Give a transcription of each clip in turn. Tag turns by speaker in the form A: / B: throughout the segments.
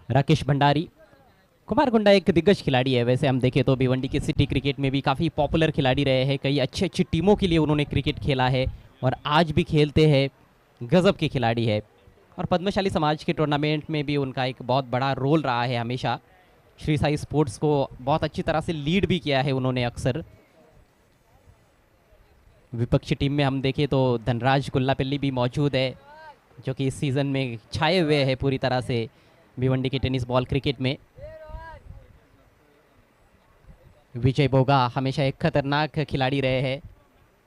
A: राकेश भंडारी। कुमार गुंडा एक दिग्गज खिलाड़ी है, वैसे हम देखें तो भिवंडी की सिटी क्रिकेट में भी काफ़ी पॉपुलर खिलाड़ी रहे हैं। कई अच्छी अच्छी टीमों के लिए उन्होंने क्रिकेट खेला है और आज भी खेलते हैं। गजब के खिलाड़ी है और पद्मशाली समाज के टूर्नामेंट में भी उनका एक बहुत बड़ा रोल रहा है हमेशा। श्री साई स्पोर्ट्स को बहुत अच्छी तरह से लीड भी किया है उन्होंने अक्सर। विपक्षी टीम में हम देखें तो धनराज गुल्लापल्ली भी मौजूद है, जो कि इस सीज़न में छाए हुए हैं पूरी तरह से भिवंडी के टेनिस बॉल क्रिकेट में। विजय बोगा हमेशा एक खतरनाक खिलाड़ी रहे हैं,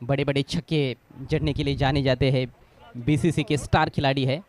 A: बड़े बड़े छक्के जड़ने के लिए जाने जाते हैं, बीसीसी के स्टार खिलाड़ी है।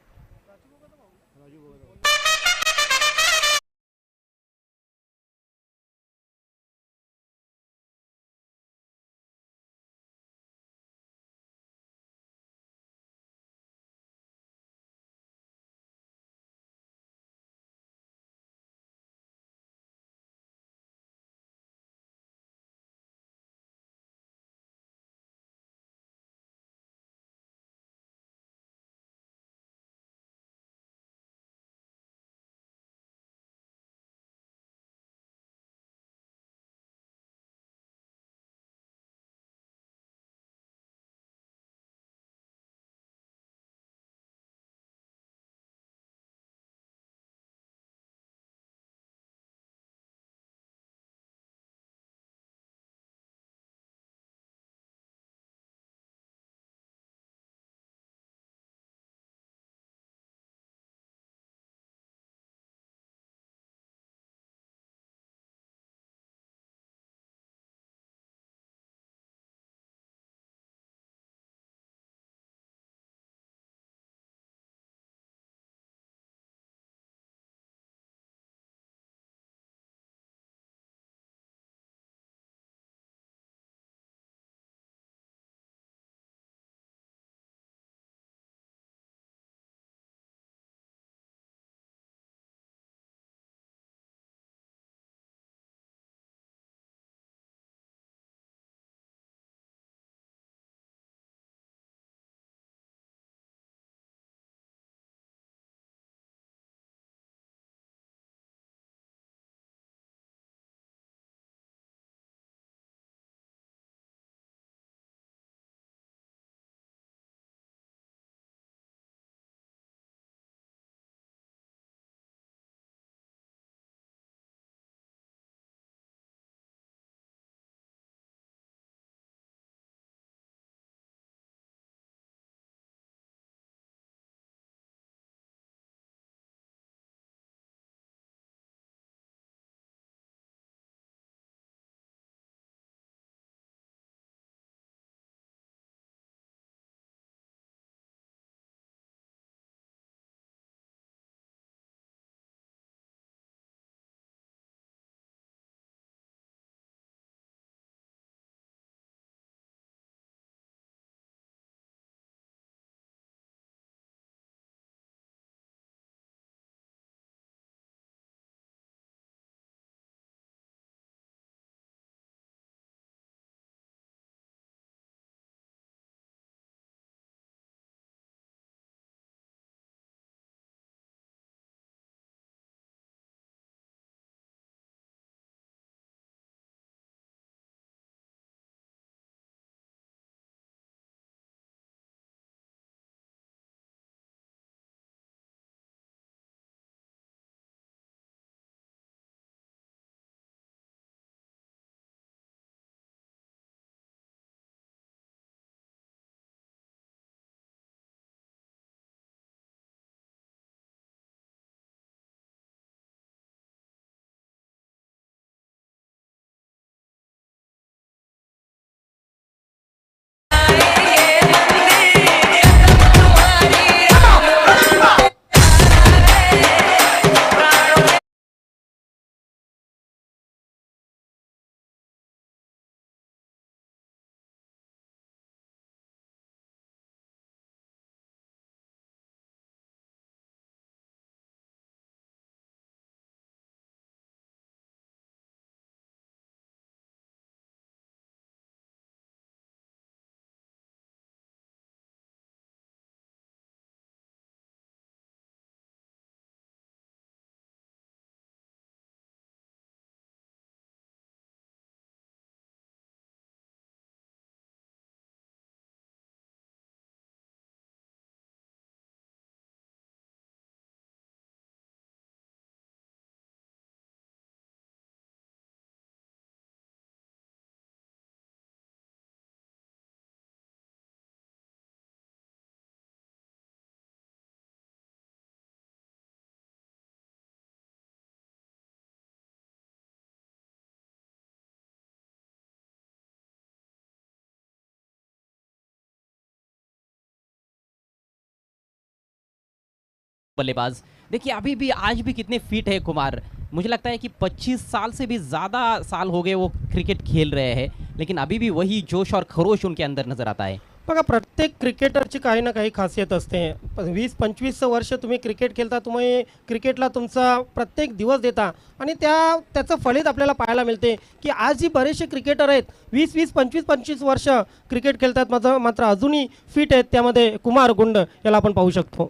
A: बल्लेबाज। देखिए अभी भी आज भी कितने फिट है कुमार, मुझे लगता है कि 25 साल से भी ज़्यादा साल हो गए वो क्रिकेट खेल रहे हैं, लेकिन अभी भी वही जोश और खरोश उनके अंदर नज़र आता है।
B: बघा प्रत्येक क्रिकेटरची काही ना काही खासियत असते. 20-25 वर्ष तुम्ही क्रिकेट खेळता, तुम्ही क्रिकेटला तुमचा प्रत्येक दिवस देता आणि त्याचं फलित आपल्याला पाहायला मिळते की आज जी बरेचसे क्रिकेटर आहेत 20-20, 25-25 वर्ष क्रिकेट खेळतात, मात्र अजूनही फिट आहेत. त्यामध्ये कुमार गुंड याला आपण पाहू शकतो.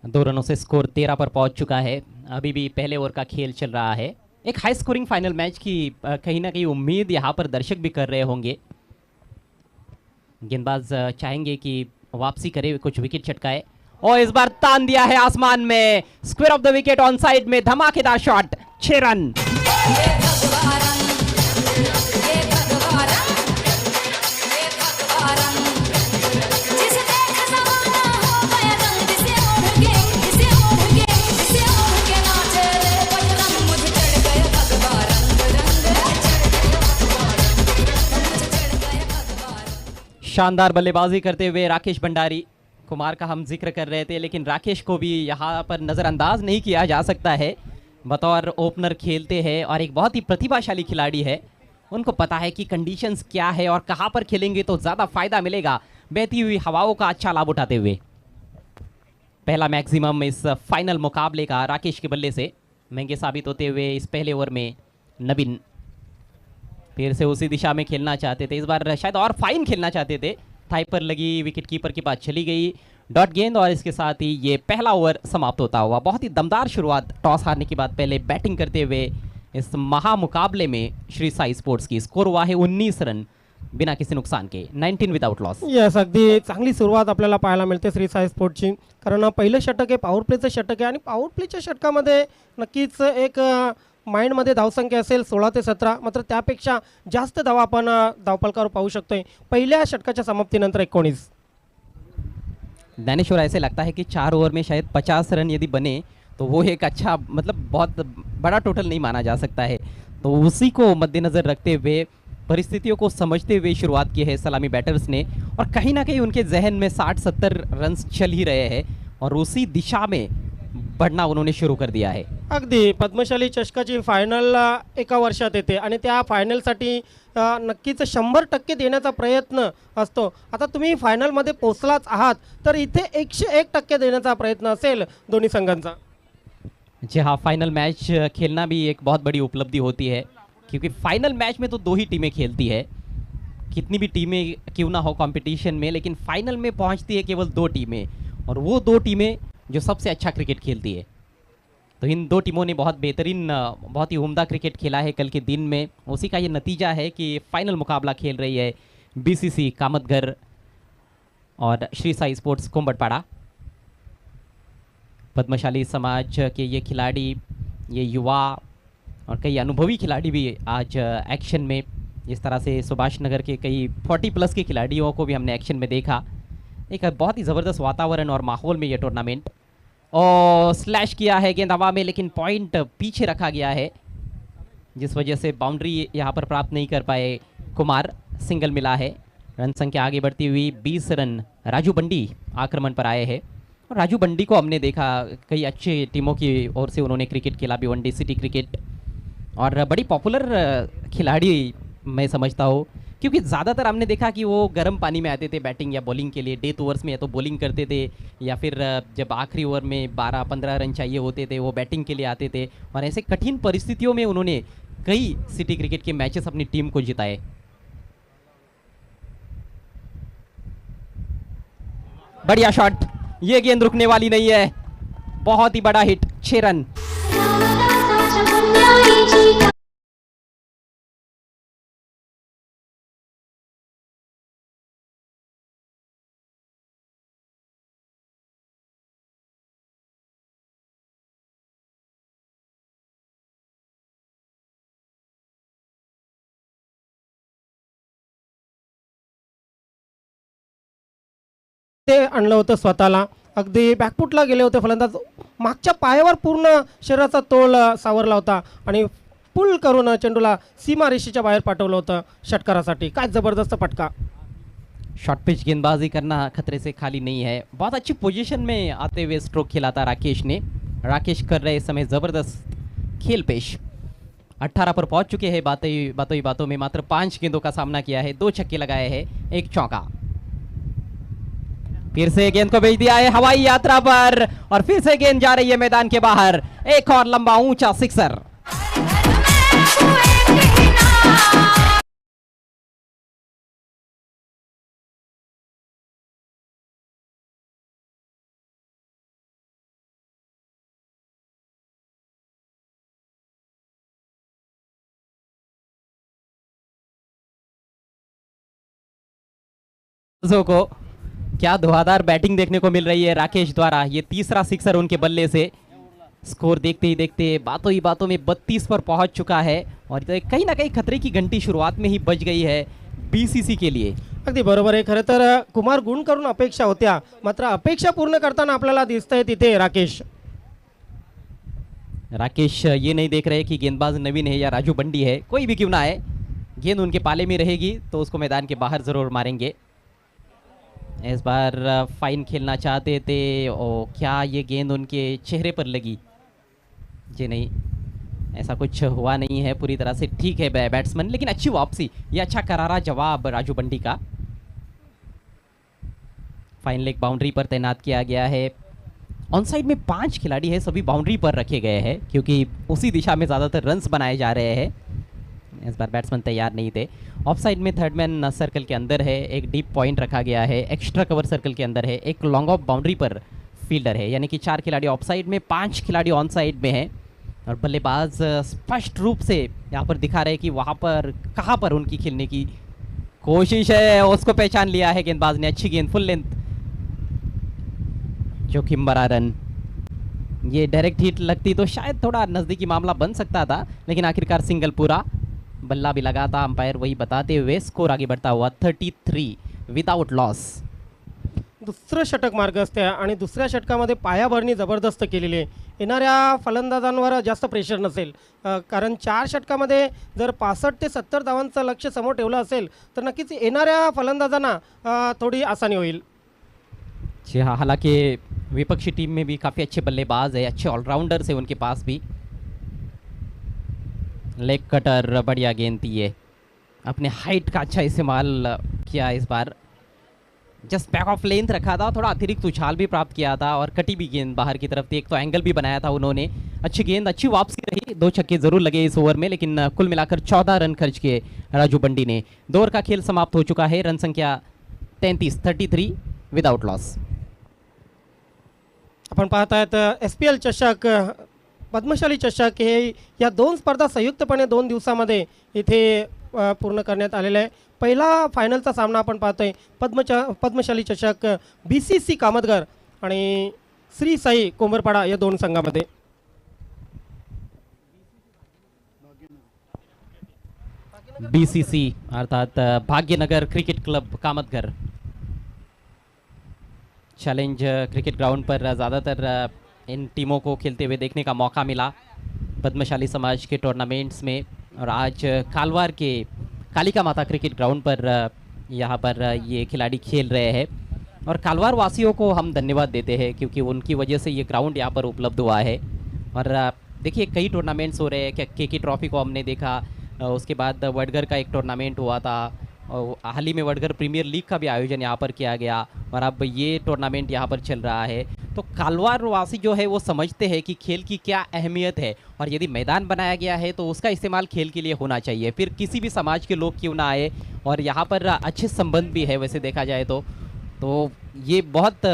A: 2 रनों से स्कोर 13 पर पहुंच चुका है। अभी भी पहले ओवर का खेल चल रहा है। एक हाई स्कोरिंग फाइनल मैच की कहीं ना कहीं उम्मीद यहाँ पर दर्शक भी कर रहे होंगे। गेंदबाज चाहेंगे कि वापसी करे, कुछ विकेट चटकाए और इस बार तान दिया है आसमान में, square of the wicket on side में, धमाकेदार शॉट, 6 रन। शानदार बल्लेबाजी करते हुए राकेश भंडारी, कुमार का हम जिक्र कर रहे थे लेकिन राकेश को भी यहाँ पर नज़रअंदाज नहीं किया जा सकता है। बतौर ओपनर खेलते हैं और एक बहुत ही प्रतिभाशाली खिलाड़ी है। उनको पता है कि कंडीशंस क्या है और कहाँ पर खेलेंगे तो ज़्यादा फायदा मिलेगा, बहती हुई हवाओं का अच्छा लाभ उठाते हुए। पहला मैक्सिमम इस फाइनल मुकाबले का राकेश के बल्ले से महंगे साबित होते हुए इस पहले ओवर में नवीन फिर से उसी दिशा में खेलना चाहते थे, इस बार शायद और फाइन खेलना चाहते थे, थाई पर लगी, विकेट कीपर के पास चली गई, डॉट गेंद और इसके साथ ही ये पहला ओवर समाप्त होता हुआ। बहुत ही दमदार शुरुआत टॉस हारने के बाद पहले बैटिंग करते हुए इस महामुकाबले में श्री साई स्पोर्ट्स की। स्कोर हुआ है 19 रन बिना किसी नुकसान के, 19 विदाउट लॉस।
B: यस, अगदी चांगली सुरुवात आपल्याला पाहायला मिळते श्री साई स्पोर्ट्सची, कारण पहिलं षटक आहे, पॉवर प्लेचं षटक आहे आणि पॉवर प्लेच्या षटकामध्ये नक्कीच एक माइंडमध्ये धावसंख्या असेल 16 ते 17, मात्र त्यापेक्षा जास्त धावा आपण धावफलकावर पाहू शकतोय पहिल्या षटकाच्या समाप्तीनंतर 19।
A: दानेश्वर, ऐसे लगता है कि 4 ओवर में शायद 50 रन यदि बने तो वो एक अच्छा, मतलब बहुत बड़ा टोटल नहीं माना जा सकता है। तो उसी को मद्देनज़र रखते हुए, परिस्थितियों को समझते हुए शुरुआत की है सलामी बैटर्स ने और कहीं ना कहीं उनके जहन में 60-70 रन चल ही रहे हैं और उसी दिशा में बढ़ना उन्होंने शुरू कर दिया है।
B: अगदी पद्मशाली चषकाची फायनल एका वर्षात येते आणि त्या फायनलसाठी नक्कीच 100% देण्याचा प्रयत्न असतो। आता तुम्ही फायनलमध्ये पोहोचलाच आहात तर इथे 101% देण्याचा प्रयत्न असेल दोन्ही संघांचा।
A: जी हाँ, फाइनल मैच खेलना भी एक बहुत बड़ी उपलब्धि होती है क्योंकि फाइनल मैच में तो 2 ही टीमें खेलती है, कितनी भी टीमें क्यों ना हो कंपटीशन में, लेकिन फाइनल में पहुंचती है केवल 2 टीमें और वो 2 टीमें जो सबसे अच्छा क्रिकेट खेलती है। तो इन 2 टीमों ने बहुत बेहतरीन, बहुत ही उम्दा क्रिकेट खेला है कल के दिन में। उसी का ये नतीजा है कि फाइनल मुकाबला खेल रही है बीसीसी कामतघर और श्री साई स्पोर्ट्स कुंभटपाड़ा। पद्मशाली समाज के ये खिलाड़ी, ये युवा और कई अनुभवी खिलाड़ी भी आज एक्शन में, जिस तरह से सुभाष नगर के कई 40+ के खिलाड़ियों को भी हमने एक्शन में देखा। एक बहुत ही ज़बरदस्त वातावरण और माहौल में ये टूर्नामेंट, और स्लैश किया है गेंद हवा में लेकिन पॉइंट पीछे रखा गया है जिस वजह से बाउंड्री यहाँ पर प्राप्त नहीं कर पाए कुमार। सिंगल मिला है, रन संख्या आगे बढ़ती हुई 20 रन। राजू बंडी आक्रमण पर आए हैं और राजू बंडी को हमने देखा कई अच्छे टीमों की ओर से उन्होंने क्रिकेट खेला, भिवंडी सिटी क्रिकेट, और बड़ी पॉपुलर खिलाड़ी मैं समझता हूँ क्योंकि ज़्यादातर हमने देखा कि वो गर्म पानी में आते थे बैटिंग या बॉलिंग के लिए। डेथ ओवर्स में या तो बॉलिंग करते थे या फिर जब आखिरी ओवर में 12-15 रन चाहिए होते थे वो बैटिंग के लिए आते थे और ऐसे कठिन परिस्थितियों में उन्होंने कई सिटी क्रिकेट के मैचेस अपनी टीम को जिताए। बढ़िया शॉट, ये गेंद रुकने वाली नहीं है, बहुत ही बड़ा हिट, 6 रन।
B: ते आणलं होतं स्वतःला, अगदी बॅकफुटला गेले होते फलंदाज, मागच्या पायावर पूर्ण शरीराचा तोल सावरला होता आणि पुल करून चेंडूला सीमारेषेच्या बाहेर पाठवलं होतं षटकारासाठी। काय जबरदस्त फटका।
A: शॉर्ट पिच गेंदबाजी करना खतरे से खाली नहीं है। बहुत अच्छी पोजीशन में आते हुए स्ट्रोक खेला था राकेश ने। राकेश कर रहे इस समय ज़बरदस्त खेल पेश। 18 पर पहुंच चुके हैं। बातों में मात्र 5 गेंदों का सामना किया है, 2 छक्के लगाए हैं, 1 चौका। फिर से गेंद को भेज दिया है हवाई यात्रा पर और फिर से गेंद जा रही है मैदान के बाहर। एक और लंबा ऊंचा सिक्सर। को क्या धुआंधार बैटिंग देखने को मिल रही है राकेश द्वारा। ये तीसरा सिक्सर उनके बल्ले से। स्कोर देखते ही देखते बातों में 32 पर पहुंच चुका है और कहीं ना कहीं खतरे की घंटी शुरुआत में ही बज गई है बीसीसी के लिए।
B: अगदी बरोबर आहे। खरं तर कुमार गुण करून अपेक्षा होत्या, मात्र अपेक्षा पूर्ण करताना आपल्याला दिसतंय तिथे
A: राकेश ये नहीं देख रहे कि गेंदबाज नवीन है या राजू बंडी है, कोई भी क्यों ना है, गेंद उनके पाले में रहेगी तो उसको मैदान के बाहर जरूर मारेंगे। इस बार फाइन खेलना चाहते थे और क्या ये गेंद उनके चेहरे पर लगी? जी नहीं, ऐसा कुछ हुआ नहीं है, पूरी तरह से ठीक है बैट्समैन, लेकिन अच्छी वापसी, ये अच्छा करारा जवाब राजू बंडी का। फाइन लेग बाउंड्री पर तैनात किया गया है। ऑन साइड में 5 खिलाड़ी है, सभी बाउंड्री पर रखे गए हैं क्योंकि उसी दिशा में ज़्यादातर रन्स बनाए जा रहे हैं। इस बार बैट्समैन तैयार नहीं थे। ऑफ साइड में थर्ड मैन सर्कल के अंदर है, एक डीप पॉइंट रखा गया है, एक्स्ट्रा कवर सर्कल के अंदर है, एक लॉन्ग ऑफ बाउंड्री पर फील्डर है, यानी कि 4 खिलाड़ी ऑफ साइड में, 5 खिलाड़ी ऑन साइड में हैं। और बल्लेबाज स्पष्ट रूप से यहाँ पर दिखा रहे हैं कि वहाँ पर कहाँ पर उनकी खेलने की कोशिश है, उसको पहचान लिया है गेंदबाज ने। अच्छी गेंद, फुल लेंथ, जोखिम भरा रन। ये डायरेक्ट हिट लगती तो शायद थोड़ा नज़दीकी मामला बन सकता था, लेकिन आखिरकार सिंगल पूरा। बल्ला भी लगा था, अंपायर वही बताते हुए स्कोर आगे बढ़ता हुआ 33 विदाउट लॉस।
B: दुसरं षटक मार्ग असते आणि दुसऱ्या षटकामध्ये पायाभरणी जबरदस्त केलेली आहे। येणाऱ्या फलंदाजांवर जास्त प्रेशर नसेल, कारण 4 षटकामध्ये जर 65 ते 70 धावांचं लक्ष्य समोर ठेवलं असेल तर नक्कीच येणाऱ्या फलंदाजांना थोड़ी आसानी होईल।
A: जी हाँ, हालांकि विपक्षी टीम में भी काफ़ी अच्छे बल्लेबाज है, अच्छे ऑलराउंडर्स है उनके पास भी। लेग कटर, बढ़िया गेंद थी ये, अपने हाइट का अच्छा इस्तेमाल किया इस बार। जस्ट बैक ऑफ लेंथ रखा था, थोड़ा अतिरिक्त उछाल भी प्राप्त किया था और कटी भी गेंद बाहर की तरफ थी। एक तो एंगल भी बनाया था उन्होंने। अच्छी गेंद, अच्छी वापसी रही। 2 छक्के जरूर लगे इस ओवर में, लेकिन कुल मिलाकर 14 रन खर्च किए राजू बंडी ने। 2 ओवर का खेल समाप्त हो चुका है। रन संख्या 33 विदाउट लॉस।
B: आपण पाहत आहेत SPL चषक, पद्मशाली चषक हे या 2 स्पर्धा संयुक्तपणे 2 दिवसामध्ये इथे पूर्ण करण्यात आलेला आहे। पहिला फायनलचा सामना आपण पाहतोय पद्मशाली चषक BCC कामतगर आणि श्री साई कोंबरपाडा या 2 संघामध्ये।
A: BCC अर्थात Bhagyanagar cricket club Kamatgar challenge cricket ground पर ज़्यादातर इन टीमों को खेलते हुए देखने का मौका मिला पद्मशाली समाज के टूर्नामेंट्स में। और आज कालवार के कालिका माता क्रिकेट ग्राउंड पर यहाँ पर ये खिलाड़ी खेल रहे हैं और कालवार वासियों को हम धन्यवाद देते हैं क्योंकि उनकी वजह से ये ग्राउंड यहाँ पर उपलब्ध हुआ है। और देखिए कई टूर्नामेंट्स हो रहे हैं, KK ट्रॉफी को हमने देखा, उसके बाद वडगर का एक टूर्नामेंट हुआ था और हाल ही में वडगर प्रीमियर लीग का भी आयोजन यहाँ पर किया गया और अब ये टूर्नामेंट यहाँ पर चल रहा है। तो कालवार वासी जो है वो समझते हैं कि खेल की क्या अहमियत है और यदि मैदान बनाया गया है तो उसका इस्तेमाल खेल के लिए होना चाहिए, फिर किसी भी समाज के लोग क्यों ना आए। और यहाँ पर अच्छे संबंध भी है वैसे देखा जाए तो ये बहुत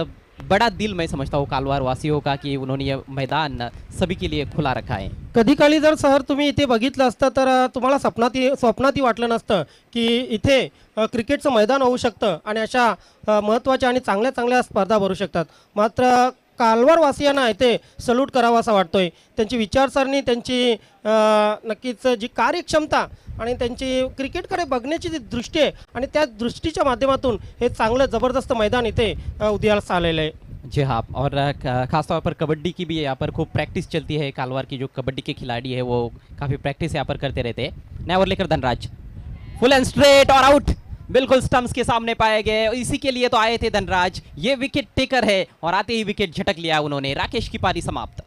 A: बड़ा दिल मैं समझता हूँ कालवार वासियों का कि उन्होंने ये मैदान सभी के लिए खुला रखा है।
B: कधी काली जर सर तुम्ही इथे बघितलं असतं तर तुम्हाला स्वप्नातही वाटलं नसतं की इथे क्रिकेटचं मैदान होऊ शकतं आणि अशा महत्त्वाच्या आणि चांगल्या स्पर्धा भरू शकतात। मात्र कालवार वासियांना इथे सल्यूट करावा असा वाटतोय। त्यांची विचारसरणी, त्यांची नक्कीच जी कार्यक्षमता आणि त्यांची क्रिकेटकडे बघण्याची जी दृष्टी आहे आणि त्या दृष्टीच्या माध्यमातून हे चांगलं जबरदस्त मैदान इथे उदयास आलेलं आहे।
A: जी हाँ, और ख़ासतौर पर कबड्डी की भी यहाँ पर खूब प्रैक्टिस चलती है। कालवार की जो कबड्डी के खिलाड़ी है वो काफ़ी प्रैक्टिस यहाँ पर करते रहते हैं। नया ओवर लेकर धनराज, फुल एंड स्ट्रेट और आउट। बिल्कुल स्टंप्स के सामने पाए गए, इसी के लिए तो आए थे धनराज। ये विकेट टेकर है और आते ही विकेट झटक लिया उन्होंने। राकेश की पारी समाप्त।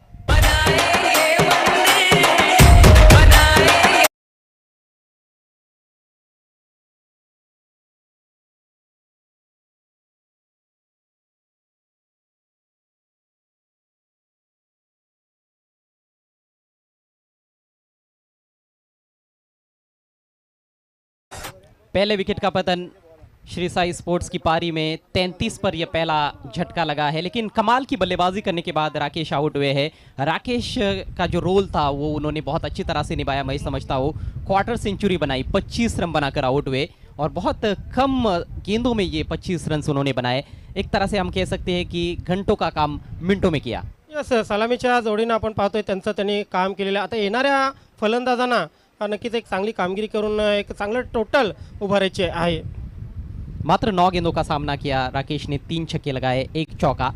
A: पहले विकेट का पतन श्री साई स्पोर्ट्स की पारी में 33 पर यह पहला झटका लगा है, लेकिन कमाल की बल्लेबाजी करने के बाद राकेश आउट हुए हैं। राकेश का जो रोल था वो उन्होंने बहुत अच्छी तरह से निभाया। मैं समझता हूँ क्वार्टर सेंचुरी बनाई, 25 रन बनाकर आउट हुए और बहुत कम गेंदों में ये 25 रन उन्होंने बनाए। एक तरह से हम कह सकते हैं कि घंटों का काम मिनटों में किया।
B: यस, सलामीच्या जोडीनं आपण पाहतोय त्यांचं त्यांनी काम केलेलं. आता येणाऱ्या फलंदाजांना नक्कीच एक चांगली कामगिरी करून एक चांगलं टोटल उभारायचे आहे.
A: मात्र 9 गेंदों का सामना किया राकेश ने, 3 छक्के लगाए, 1 चौका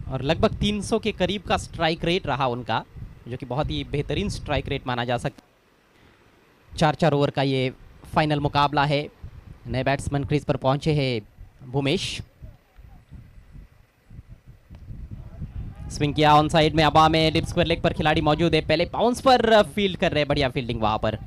A: और लगभग 300 के करीब का स्ट्राइक रेट रहा उनका, जो कि बहुत ही बेहतरीन स्ट्राइक रेट माना जा सकता। 4-4 ओवर का ये फाइनल मुकाबला है। नए बैट्समैन क्रीज पर पहुंचे हैं भूमेश। स्विंग किया ऑन साइड में, हवा में लिप स्क्वायर लेग पर खिलाड़ी मौजूद है। पहले बाउंस पर फील्ड कर रहे हैं, बढ़िया फील्डिंग वहां पर।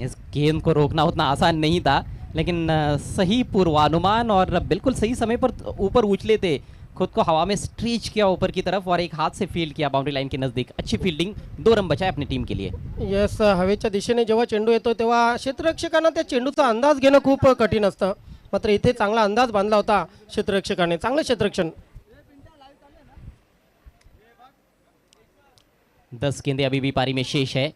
A: इस गेंद को रोकना उतना आसान नहीं था, लेकिन सही पूर्वानुमान और बिल्कुल सही समय पर ऊपर उछले थे, खुद को हवा में स्ट्रीच किया ऊपर की तरफ और एक हाथ से फील्ड किया बाउंड्री लाइन के नज़दीक। अच्छी फील्डिंग, 2 रन बचाए अपनी टीम के लिए।
B: यस, हवेच्या दिशेने जेव्हा चेंडू येतो तेव्हा क्षेत्ररक्षकांना त्या चेंडूचा अंदाज घेणं खूप कठीण असतं, मात्र इथे चांगला अंदाज बांधला होता क्षेत्ररक्षकाने. चांगलं क्षेत्ररक्षण.
A: 10 गेंदे अभी भी पारी में शेष है।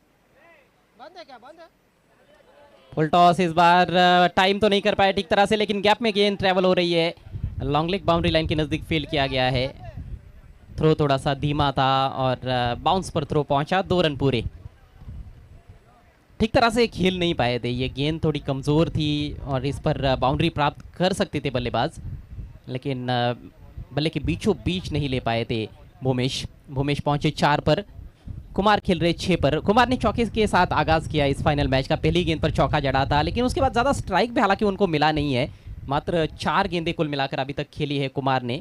A: फुल टॉस इस बार टाइम तो नहीं कर पाए ठीक तरह से, लेकिन गैप में गेंद ट्रैवल हो रही है। लॉन्ग लेग बाउंड्री लाइन के नज़दीक फील्ड किया गया है। थ्रो थोड़ा सा धीमा था और बाउंस पर थ्रो पहुंचा, 2 रन पूरे। ठीक तरह से खेल नहीं पाए थे, ये गेंद थोड़ी कमज़ोर थी और इस पर बाउंड्री प्राप्त कर सकते थे बल्लेबाज, लेकिन बल्ले के बीचों बीच नहीं ले पाए थे भूमेश। भूमेश पहुंचे 4 पर, कुमार खेल रहे 6 पर। कुमार ने चौके के साथ आगाज किया इस फाइनल मैच का। पहली गेंद पर चौका जड़ा था, लेकिन उसके बाद ज़्यादा स्ट्राइक भी हालांकि उनको मिला नहीं है। मात्र 4 गेंदें कुल मिलाकर अभी तक खेली है कुमार ने।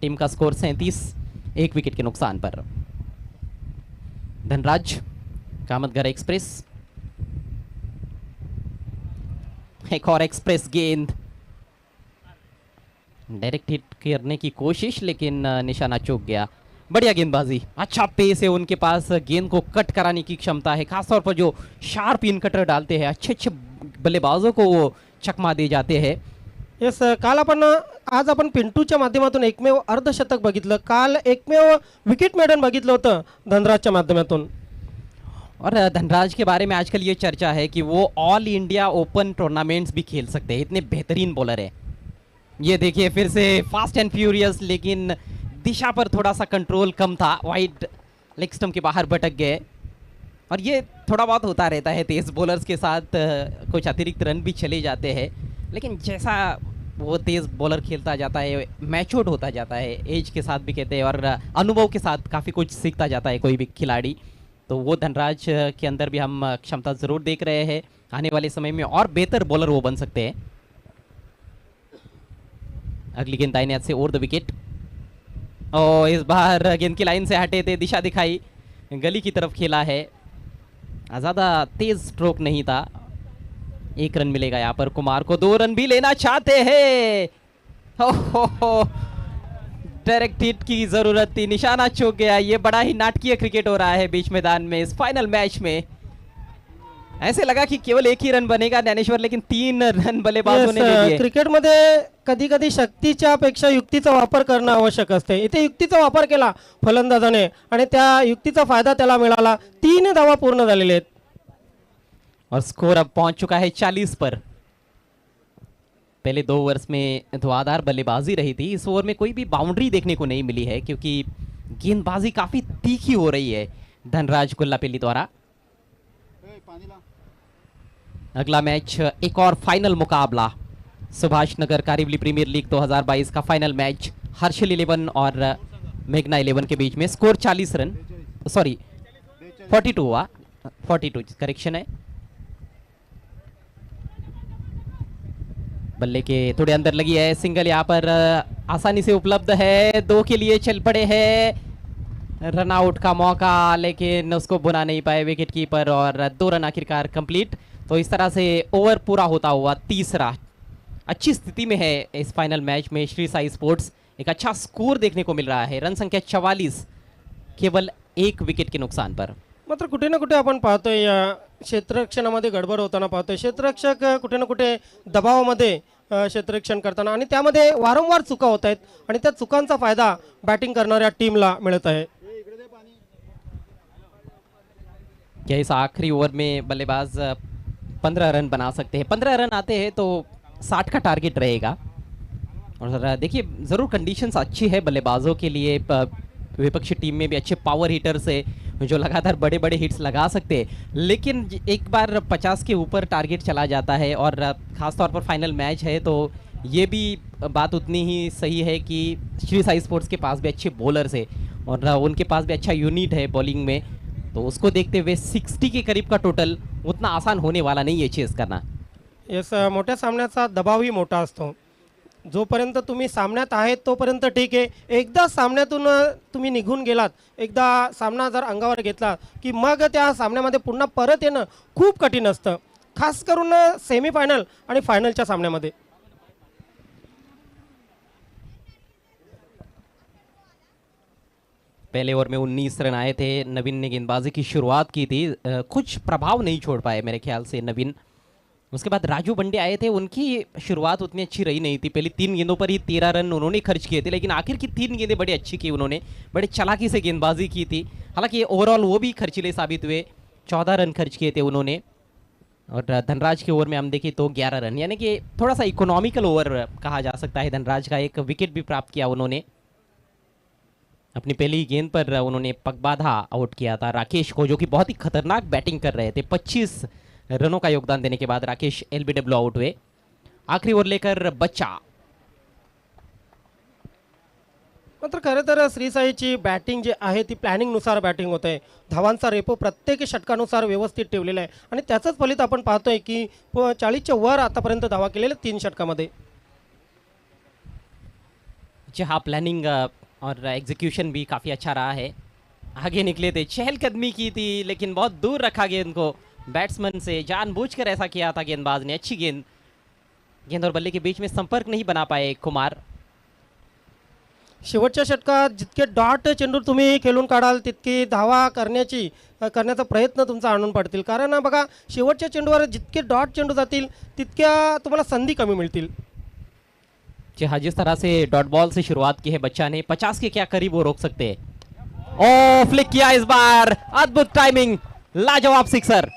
A: टीम का स्कोर 37, 1 विकेट के नुकसान पर। धनराज, कामतघर एक्सप्रेस, एक और एक्सप्रेस गेंद, डायरेक्ट हिट करने की कोशिश लेकिन निशाना चूक गया। बढ़िया गेंदबाजी, अच्छा पेस है उनके पास, गेंद को कट कराने की क्षमता है, खासतौर पर जो शार्प इन कटर डालते हैं, अच्छे अच्छे बल्लेबाजों को वो चकमा दे जाते हैं।
B: यस, आज आपण पिंटूच्या माध्यमातून एकमेव अर्धशतक बघितलं, काल एकमेव विकेट मेडन बघितलं होतं धनराजच्या माध्यमातून.
A: और धनराज के बारे में आजकल ये चर्चा है कि वो ऑल इंडिया ओपन टूर्नामेंट्स भी खेल सकते हैं, इतने बेहतरीन बॉलर है। ये देखिए फिर से फास्ट एंड फ्यूरियस, लेकिन दिशा पर थोड़ा सा कंट्रोल कम था, वाइड लेग स्टंप के बाहर भटक गए। और ये थोड़ा बहुत होता रहता है तेज़ बॉलर्स के साथ, कुछ अतिरिक्त रन भी चले जाते हैं, लेकिन जैसा वो तेज़ बॉलर खेलता जाता है, मैच्योर्ड होता जाता है, एज के साथ भी कहते हैं और अनुभव के साथ काफ़ी कुछ सीखता जाता है कोई भी खिलाड़ी। तो वो धनराज के अंदर भी हम क्षमता ज़रूर देख रहे हैं। आने वाले समय में और बेहतर बॉलर वो बन सकते हैं। अगली गेंद दाहिने हाथ से ओवर द विकेट। और इस बार गेंद की लाइन से हटे थे, दिशा दिखाई, गली की तरफ खेला है, ज़्यादा तेज स्ट्रोक नहीं था। 1 रन मिलेगा यहाँ पर कुमार को, 2 रन भी लेना चाहते हैं। हो डायरेक्ट हिट की जरूरत थी, निशाना चूक गया। ये बड़ा ही नाटकीय क्रिकेट हो रहा है बीच मैदान में इस फाइनल मैच में। ऐसे लगा कि केवल 1 ही रन बनेगा ज्ञानेश्वर, लेकिन 3 रन बल्लेबाजों ने ले लिए।
B: क्रिकेटमध्ये कधी कधी शक्तीच्या पेक्षा युक्तीचा वापर करणं आवश्यक असते. इथे युक्तीचा वापर केला फलंदाजाने आणि त्या युक्तीचा फायदा त्याला मिळाला. 3 धावा पूर्ण झालेले आहेत
A: और स्कोर अब पहुंच चुका है 40 पर। पहले 2 ओवर्स में धुआंधार बल्लेबाजी रही थी, इस ओवर में कोई भी बाउंड्री देखने को नहीं मिली है क्योंकि गेंदबाजी काफी तीखी हो रही है धनराज कुल्लापेली द्वारा। अगला मैच एक और फाइनल मुकाबला, सुभाष नगर कारिवली प्रीमियर लीग 2022 का फाइनल मैच हर्षल 11 और मेघना 11 के बीच में। स्कोर 40 रन, सॉरी 42 हुआ, 42 करेक्शन है। बल्ले के थोड़े अंदर लगी है, सिंगल यहाँ पर आसानी से उपलब्ध है, 2 के लिए चल पड़े हैं, रन आउट का मौका लेकिन उसको बुना नहीं पाए विकेट कीपर और 2 रन आखिरकार कंप्लीट। तो इस तरह से ओवर पूरा होता हुआ तीसरा अच्छी स्थिति में है इस फाइनल मैच में श्री साई स्पोर्ट्स। एक अच्छा स्कोर देखने को मिल रहा है, रन संख्या 44 केवल 1 विकेट के नुकसान पर।
B: मात्र कुठे ना कुठे आपण पाहतोय या क्षेत्ररक्षणामध्ये गडबड होताना पाहतोय, क्षेत्ररक्षक कुठे ना कुठे दबावामध्ये क्षेत्ररक्षण करताना आणि त्यामध्ये वारंवार चुका होत आहेत आणि त्या चुकांचा फायदा बॅटिंग करणाऱ्या टीमला मिळत आहे।
A: क्या इस आखिरी ओवर में बल्लेबाज 15 रन बना सकते हैं? 15 रन आते हैं तो 60 का टारगेट रहेगा। और देखिए ज़रूर कंडीशंस अच्छी है बल्लेबाजों के लिए, विपक्षी टीम में भी अच्छे पावर हिटर्स है जो लगातार बड़े बड़े हिट्स लगा सकते हैं, लेकिन एक बार 50 के ऊपर टारगेट चला जाता है और ख़ासतौर पर फाइनल मैच है तो ये भी बात उतनी ही सही है कि श्री साई स्पोर्ट्स के पास भी अच्छे बॉलर्स है और उनके पास भी अच्छा यूनिट है बॉलिंग में, तो उसको देखते हुए 60 के करीब का टोटल उतना आसान होने वाला नहीं है चेस करना।
B: यस, मोठ्या सामन्याचा दबावही मोठा असतो। जोपर्यंत तुम्ही सामन्यात आहेत तोपर्यंत ठीक आहे, एकदा सामन्यातून तुम्ही निघून गेलात, एकदा सामना जर अंगावर घेतला की मग त्या सामन्यामध्ये पुन्हा परत येणं खूप कठीण असतं, खास करून सेमीफायनल आणि फायनलच्या सामन्यामध्ये।
A: पहले ओवर में 19 रन आए थे, नवीन ने गेंदबाजी की शुरुआत की थी, कुछ प्रभाव नहीं छोड़ पाए मेरे ख्याल से नवीन। उसके बाद राजू बंडे आए थे, उनकी शुरुआत उतनी अच्छी रही नहीं थी, पहली 3 गेंदों पर ही 13 रन उन्होंने खर्च किए थे, लेकिन आखिर की 3 गेंदें बड़ी अच्छी की उन्होंने, बड़े चालाकी से गेंदबाजी की थी। हालांकि ओवरऑल वो भी खर्चीले साबित हुए, 14 रन खर्च किए थे उन्होंने। और धनराज के ओवर में हम देखें तो 11 रन, यानी कि थोड़ा सा इकोनॉमिकल ओवर कहा जा सकता है धनराज का। एक विकेट भी प्राप्त किया उन्होंने, अपनी पहली गेंद पर उन्होंने पगबाधा आउट किया था राकेश को, जो कि बहुत ही खतरनाक बैटिंग कर रहे थे। 25 रनों का योगदान देने के बाद राकेश एलबीडब्ल्यू आउट हुए। आखिरी ओवर लेकर बच्चा।
B: मात्र खरं तर श्री साईची बॅटिंग जी आहे ती प्लॅनिंगनुसार बॅटिंग होत आहे, धावांचा रेपो प्रत्येक षटकानुसार व्यवस्थित ठेवलेला आहे आणि त्याचंच फलित आपण पाहतोय की 40च्या वर आतापर्यंत धावा केलेल्या 3 षटकामध्ये।
A: हाँ, प्लानिंग और एग्जीक्यूशन भी काफ़ी अच्छा रहा है। आगे निकले थे, चहलकदमी की थी लेकिन बहुत दूर रखा गेंद को बैट्समैन से, जानबूझकर ऐसा किया था गेंदबाज ने। अच्छी गेंद और बल्ले के बीच में संपर्क नहीं बना पाए कुमार।
B: शेवटच्या षटकात जितके डॉट चेंडू तुम्ही खेळून काढाल तितकी धावा करण्याचा प्रयत्न तुमचा आणून पडतील, कारण बघा शेवटच्या चेंडूवर जितके डॉट चेंडू जातील तितक्या तुम्हाला संधी कमी मिळतील।
A: जी हाँ, जिस तरह से डॉट बॉल से शुरुआत की है बच्चा ने, 50 के क्या करीब वो रोक सकते हैं। ओ फ्लिक किया इस बार, अद्भुत टाइमिंग, लाजवाब सिक्सर।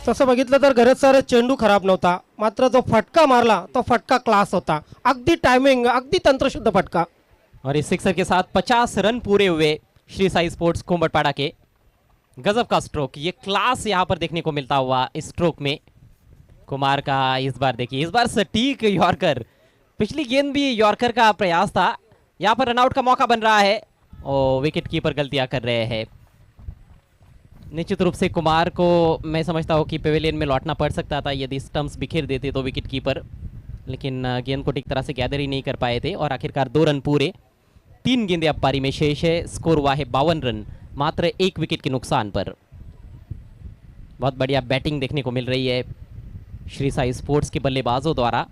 B: तसं बघितलं तर गरज सर चेंडू खराब नव्हता, मात्र जो फटका मारला तो फटका क्लास होता, अगदी टाइमिंग, अगदी तंत्रशुद्ध फटका।
A: और इस सिक्सर के साथ 50 रन पूरे हुए श्री साई स्पोर्ट्स कोम्बटपाड़ा के। गजब का स्ट्रोक, ये क्लास यहाँ पर देखने को मिलता हुआ इस स्ट्रोक में कुमार का। इस बार देखिए, इस बार सटीक यॉर्कर, पिछली गेंद भी यॉर्कर का प्रयास था। यहाँ पर रनआउट का मौका बन रहा है और विकेट कीपर गलतियां कर रहे हैं। निश्चित रूप से कुमार को मैं समझता हूँ कि पेवेलियन में लौटना पड़ सकता था यदि स्टंप्स बिखेर देते तो विकेट कीपर, लेकिन गेंद को ठीक तरह से गैदर ही नहीं कर पाए थे और आखिरकार 2 रन पूरे। 3 गेंदें अब पारी में शेष है, स्कोर हुआ है 52 रन मात्र 1 विकेट के नुकसान पर। बहुत बढ़िया बैटिंग देखने को मिल रही है श्री साई स्पोर्ट्स के बल्लेबाजों द्वारा।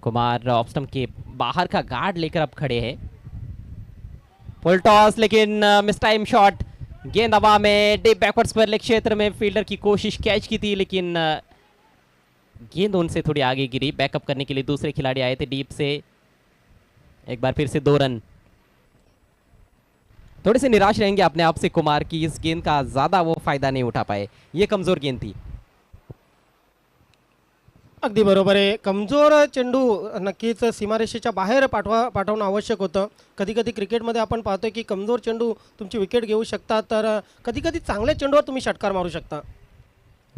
A: कुमार ऑफ स्टंप के बाहर का गार्ड लेकर अब खड़े हैं। फुल टॉस लेकिन मिस टाइम शॉट, गेंद हवा में डीप बैकवर्ड स्क्वायर लेग क्षेत्र में फील्डर की कोशिश कैच की थी, लेकिन गेंद उनसे थोड़ी आगे गिरी। बैकअप करने के लिए दूसरे खिलाड़ी आए थे डीप से, एक बार फिर से 2 रन। थोड़े से निराश रहेंगे अपने आप से कुमार की इस गेंद का ज्यादा वो फायदा नहीं उठा पाए, ये कमजोर गेंद थी।
B: अगदी बरोबर आहे, कमजोर चेंडू नक्कीच सीमारेषेच्या बाहेर पाठवणं आवश्यक होतं। कधी कधी क्रिकेटमध्ये आपण पाहतोय की कमजोर चेंडू तुमची विकेट घेऊ शकतात, तर कधी कधी चांगल्या चेंडूवर तुम्ही षटकार मारू शकता।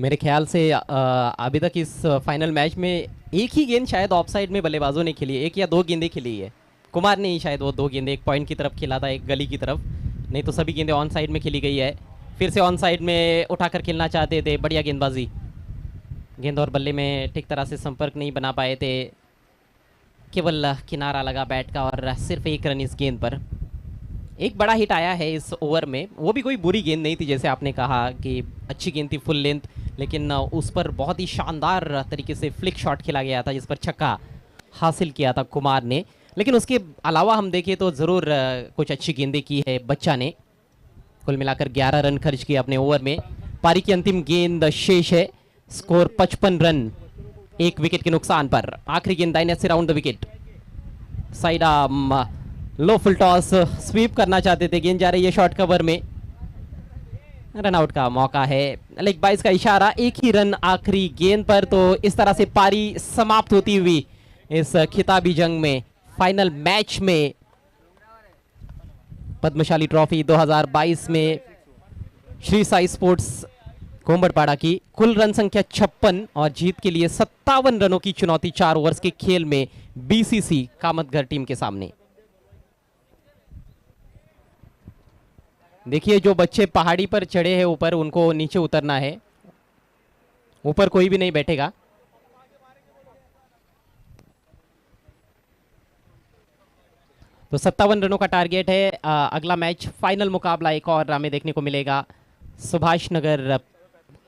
A: मेरे ख्याल से अभी तक इस फाइनल मैच में एक ही गेंद शायद ऑफसाइड में बल्लेबाजों ने खेली है, एक या दो गेंदें खेली है। कुमार ने ही शायद वो दो गेंदें, एक पॉइंट की तरफ खेला था, एक गली की तरफ, नहीं तो सभी गेंदें ऑन साइड में खेली गई है। फिर से ऑन साइड में उठाकर खेलना चाहते थे, बढ़िया गेंदबाजी, गेंद और बल्ले में ठीक तरह से संपर्क नहीं बना पाए थे, केवल किनारा लगा बैट का और सिर्फ एक रन इस गेंद पर। एक बड़ा हिट आया है इस ओवर में, वो भी कोई बुरी गेंद नहीं थी, जैसे आपने कहा कि अच्छी गेंद थी फुल लेंथ, लेकिन उस पर बहुत ही शानदार तरीके से फ्लिक शॉट खेला गया था जिस पर छक्का हासिल किया था कुमार ने। लेकिन उसके अलावा हम देखें तो ज़रूर कुछ अच्छी गेंदें की है बच्चा ने। कुल मिलाकर 11 रन खर्च किए अपने ओवर में। पारी की अंतिम गेंद शेष है, स्कोर 55 रन, एक विकेट के नुकसान पर। आखिरी गेंद दाहिने से round the wicket, side arm low full toss, sweep करना चाहते थे, गेंद जा रही है शॉर्ट कवर में, रन आउट का मौका है। लेग बाइस का इशारा, एक ही रन आखिरी गेंद पर। तो इस तरह से पारी समाप्त होती हुई इस खिताबी जंग में, फाइनल मैच में, पद्मशाली ट्रॉफी 2022 में श्री साई स्पोर्ट्स कोंबड़पाड़ा की कुल रन संख्या 56 और जीत के लिए 57 रनों की चुनौती 4 ओवर्स के खेल में बीसीसी कामतघर टीम के सामने। देखिए जो बच्चे पहाड़ी पर चढ़े हैं ऊपर, उनको नीचे उतरना है, ऊपर कोई भी नहीं बैठेगा। तो 57 रनों का टारगेट है। अगला मैच फाइनल मुकाबला एक और हमें देखने को मिलेगा, सुभाष नगर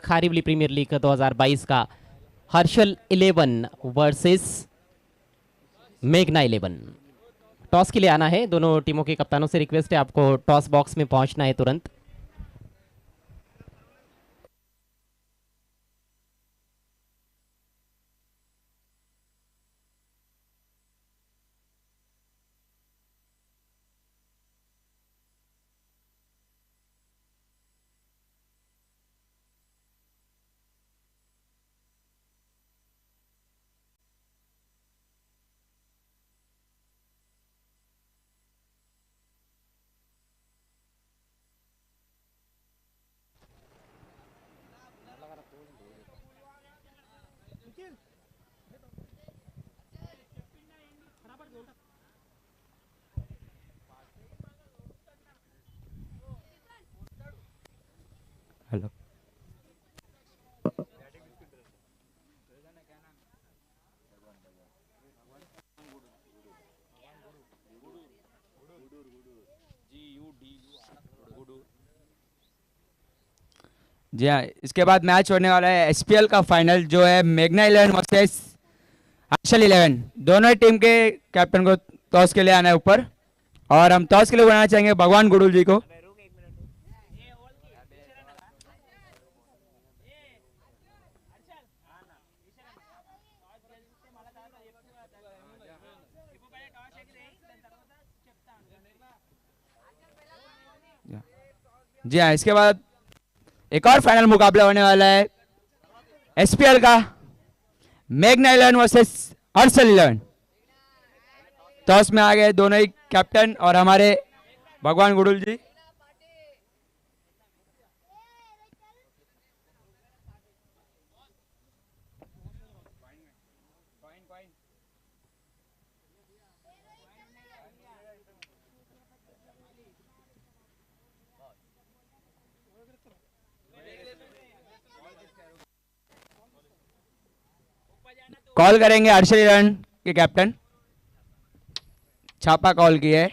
A: खारीवली प्रीमियर लीग 2022 का हर्षल 11 वर्सेस मेघना 11। टॉस के लिए आना है, दोनों टीमों के कप्तानों से रिक्वेस्ट है आपको टॉस बॉक्स में पहुंचना है तुरंत।
C: हेलो, जी हाँ, इसके बाद मैच होने वाला है एसपीएल का फाइनल, जो है मेघना 11 वर्सेस हर्षल 11। दोनों ही टीम के कैप्टन को टॉस के लिए आना है ऊपर, और हम टॉस के लिए बनाना चाहेंगे भगवान गुडुल जी को। जी हाँ, इसके बाद एक और फाइनल मुकाबला होने वाला है एसपीएल का, मेघना 11 वर्सेस हर्षल 11। टॉस में आ गए दोनों ही कैप्टन और हमारे भगवान गुडुल जी। कॉल करेंगे हर्षल 11 के कैप्टन। छापा कॉल की है,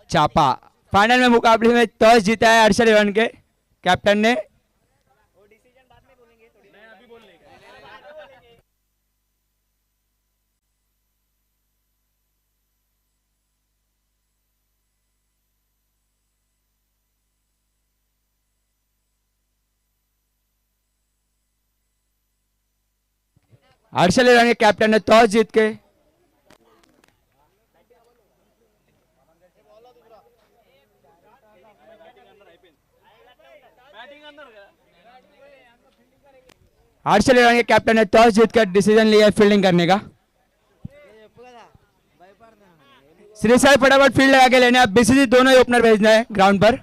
C: छापा। फाइनल में मुकाबले में टॉस जीता है हर्षल 11 के कैप्टन ने। हर्षल 11 के कैप्टन ने टॉस जीत के हर्षल 11 के कैप्टन ने टॉस जीतकर डिसीजन लिया फील्डिंग करने का। श्री साई फटाफट फील्ड लगा के लेने, अब बीसीसी दोनों ही ओपनर भेजना है ग्राउंड पर।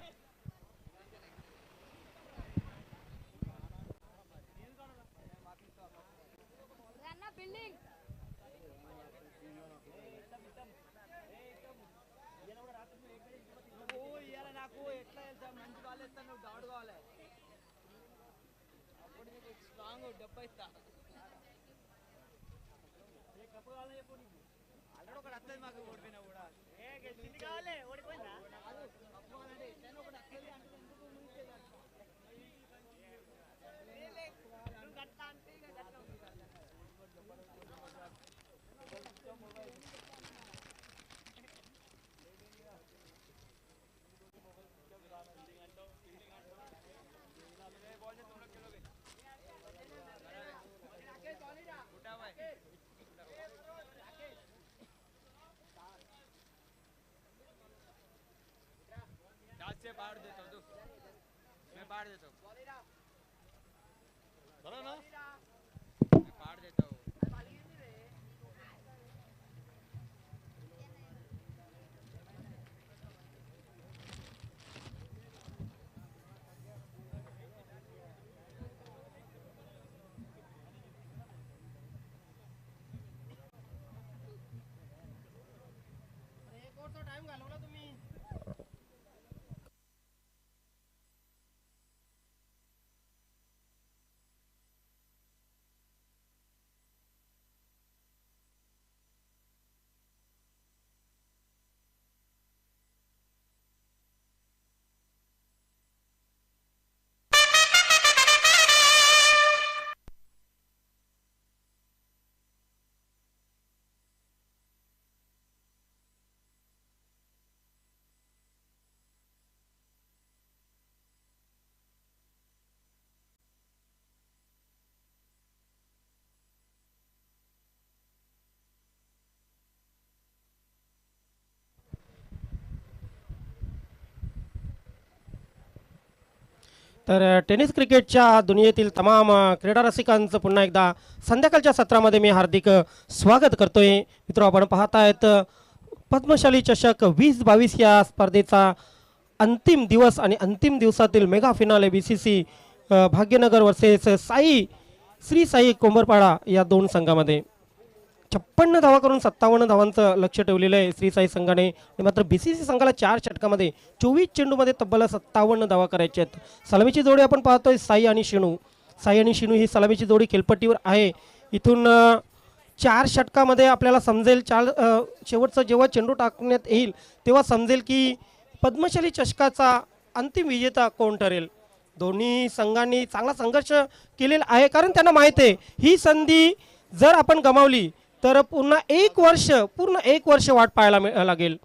B: तर टेनिस क्रिकेटच्या दुनियेतील तमाम क्रीडा रसिकांचं पुन्हा एकदा संध्याकाळच्या सत्रामध्ये मी हार्दिक स्वागत करतोय. मित्र आपण पाहत आहेत पद्मशाली चषक 2022 या स्पर्धेचा अंतिम दिवस आणि अंतिम दिवसातील mega finale BCC Bhagyanagar versus Shri Sai Kombarpada या दोन संघामध्ये 56 धावा करून 57 धावांचं लक्ष ठेवलेलं आहे श्री साई संघाने. आणि मात्र BCC संघाला 4 षटकामध्ये 24 चेंडूमध्ये तब्बल 57 धावा करायच्या आहेत. सलामीची जोडी आपण पाहतोय साई आणि शिनू ही सलामीची जोडी खेळपट्टीवर आहे. इथून 4 षटकामध्ये आपल्याला समजेल शेवटचं जेव्हा चेंडू टाकण्यात येईल तेव्हा समजेल की पद्मशाली चषकाचा अंतिम विजेता कोण ठरेल. दोन्ही संघांनी चांगला संघर्ष केलेला आहे कारण त्यांना माहीत आहे ही संधी जर आपण गमावली तर पूर्ण एक वर्ष वाट पाहायला लागेल.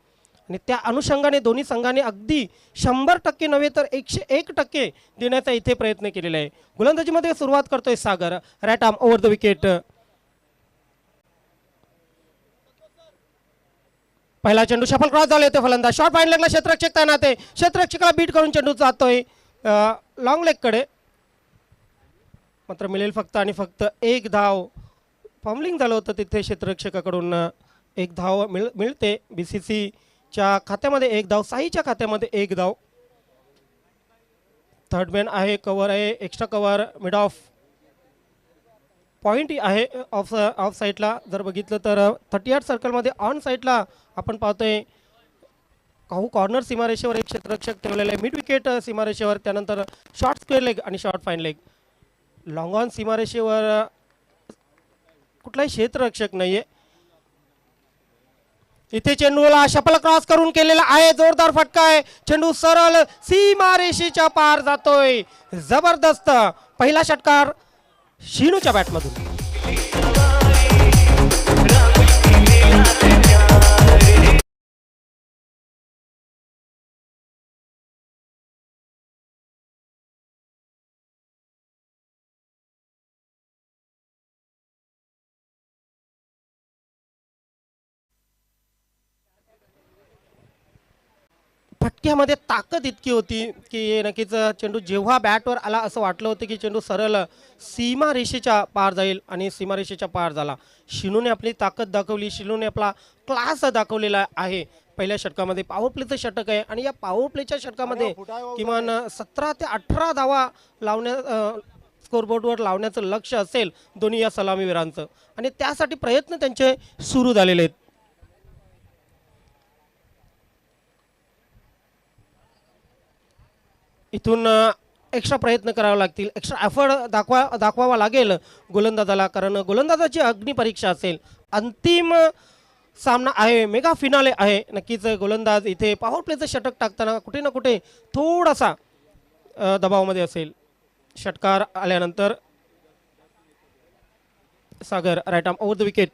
B: आणि त्या अनुषंगाने दोन्ही संघांनी अगदी 100% नव्हे तर 101% देण्याचा इथे प्रयत्न केलेला आहे. गोलंदाजीमध्ये सुरुवात करतोय Sagar. Right arm over the wicket. पहिला चेंडू शफल क्रॉस झाला येतो फलंदाज. शॉर्ट पॉइंट लेगला क्षेत्ररक्षक तैनात आहे. क्षेत्ररक्षकाला बीट करून चेंडू जातोय लॉंग लेग कडे. मात्र मिळेल फक्त आणि फक्त एक धाव. फॉर्मलिंग झालं होतं तिथे क्षेत्ररक्षकाकडून एक धाव मिळते. BCCच्या खात्यामध्ये एक धाव, साईच्या खात्यामध्ये एक धाव. थर्ड मॅन आहे, कव्हर आहे, extra cover, mid of point आहे ऑफ साईडला. जर बघितलं तर 38 सर्कलमध्ये ऑन साईडला आपण पाहतोय कॉर्नर सीमारेषेवर एक क्षेत्ररक्षक ठेवलेलं आहे. मिड विकेट सीमारेषेवर, त्यानंतर शॉर्ट स्क्वेअर लेग आणि short fine leg. Long on सीमारेषेवर कुठलाही क्षेत्ररक्षक नाहीये. इथे चेंडूला शफल क्रॉस करून केलेला आहे. जोरदार फटका आहे. चेंडू सरळ सीमारेषेच्या पार जातोय. जबरदस्त पहिला षटकार शिनूच्या बॅटमधून. फटक्यामध्ये ताकद इतकी होती की नक्कीच चेंडू जेव्हा बॅटवर आला असं वाटलं होतं की चेंडू सरळ सीमारेषेच्या पार जाईल आणि सीमारेषेच्या पार झाला. शिनूने आपली ताकद दाखवली. शिनूने आपला क्लास दाखवलेला आहे. पहिल्या षटकामध्ये पॉवर प्लेचं षटक आहे आणि या पॉवर प्लेच्या षटकामध्ये किमान 17 ते 18 धावा स्कोरबोर्डवर लावण्याचं लक्ष असेल दोन्ही या सलामीवीरांचं आणि त्यासाठी प्रयत्न त्यांचे सुरू झालेले आहेत. इथून एक्स्ट्रा प्रयत्न करावे लागतील, एक्स्ट्रा एफर्ट दाखवावा लागेल गोलंदाजाला, कारण गोलंदाजाची अग्निपरीक्षा असेल. अंतिम सामना आहे, मेगा फिनाले आहे. नक्कीच गोलंदाज इथे पॉवर प्लेचं षटक टाकताना कुठे ना कुठे थोडासा दबावामध्ये असेल. षटकार आल्यानंतर Sagar right arm over the wicket.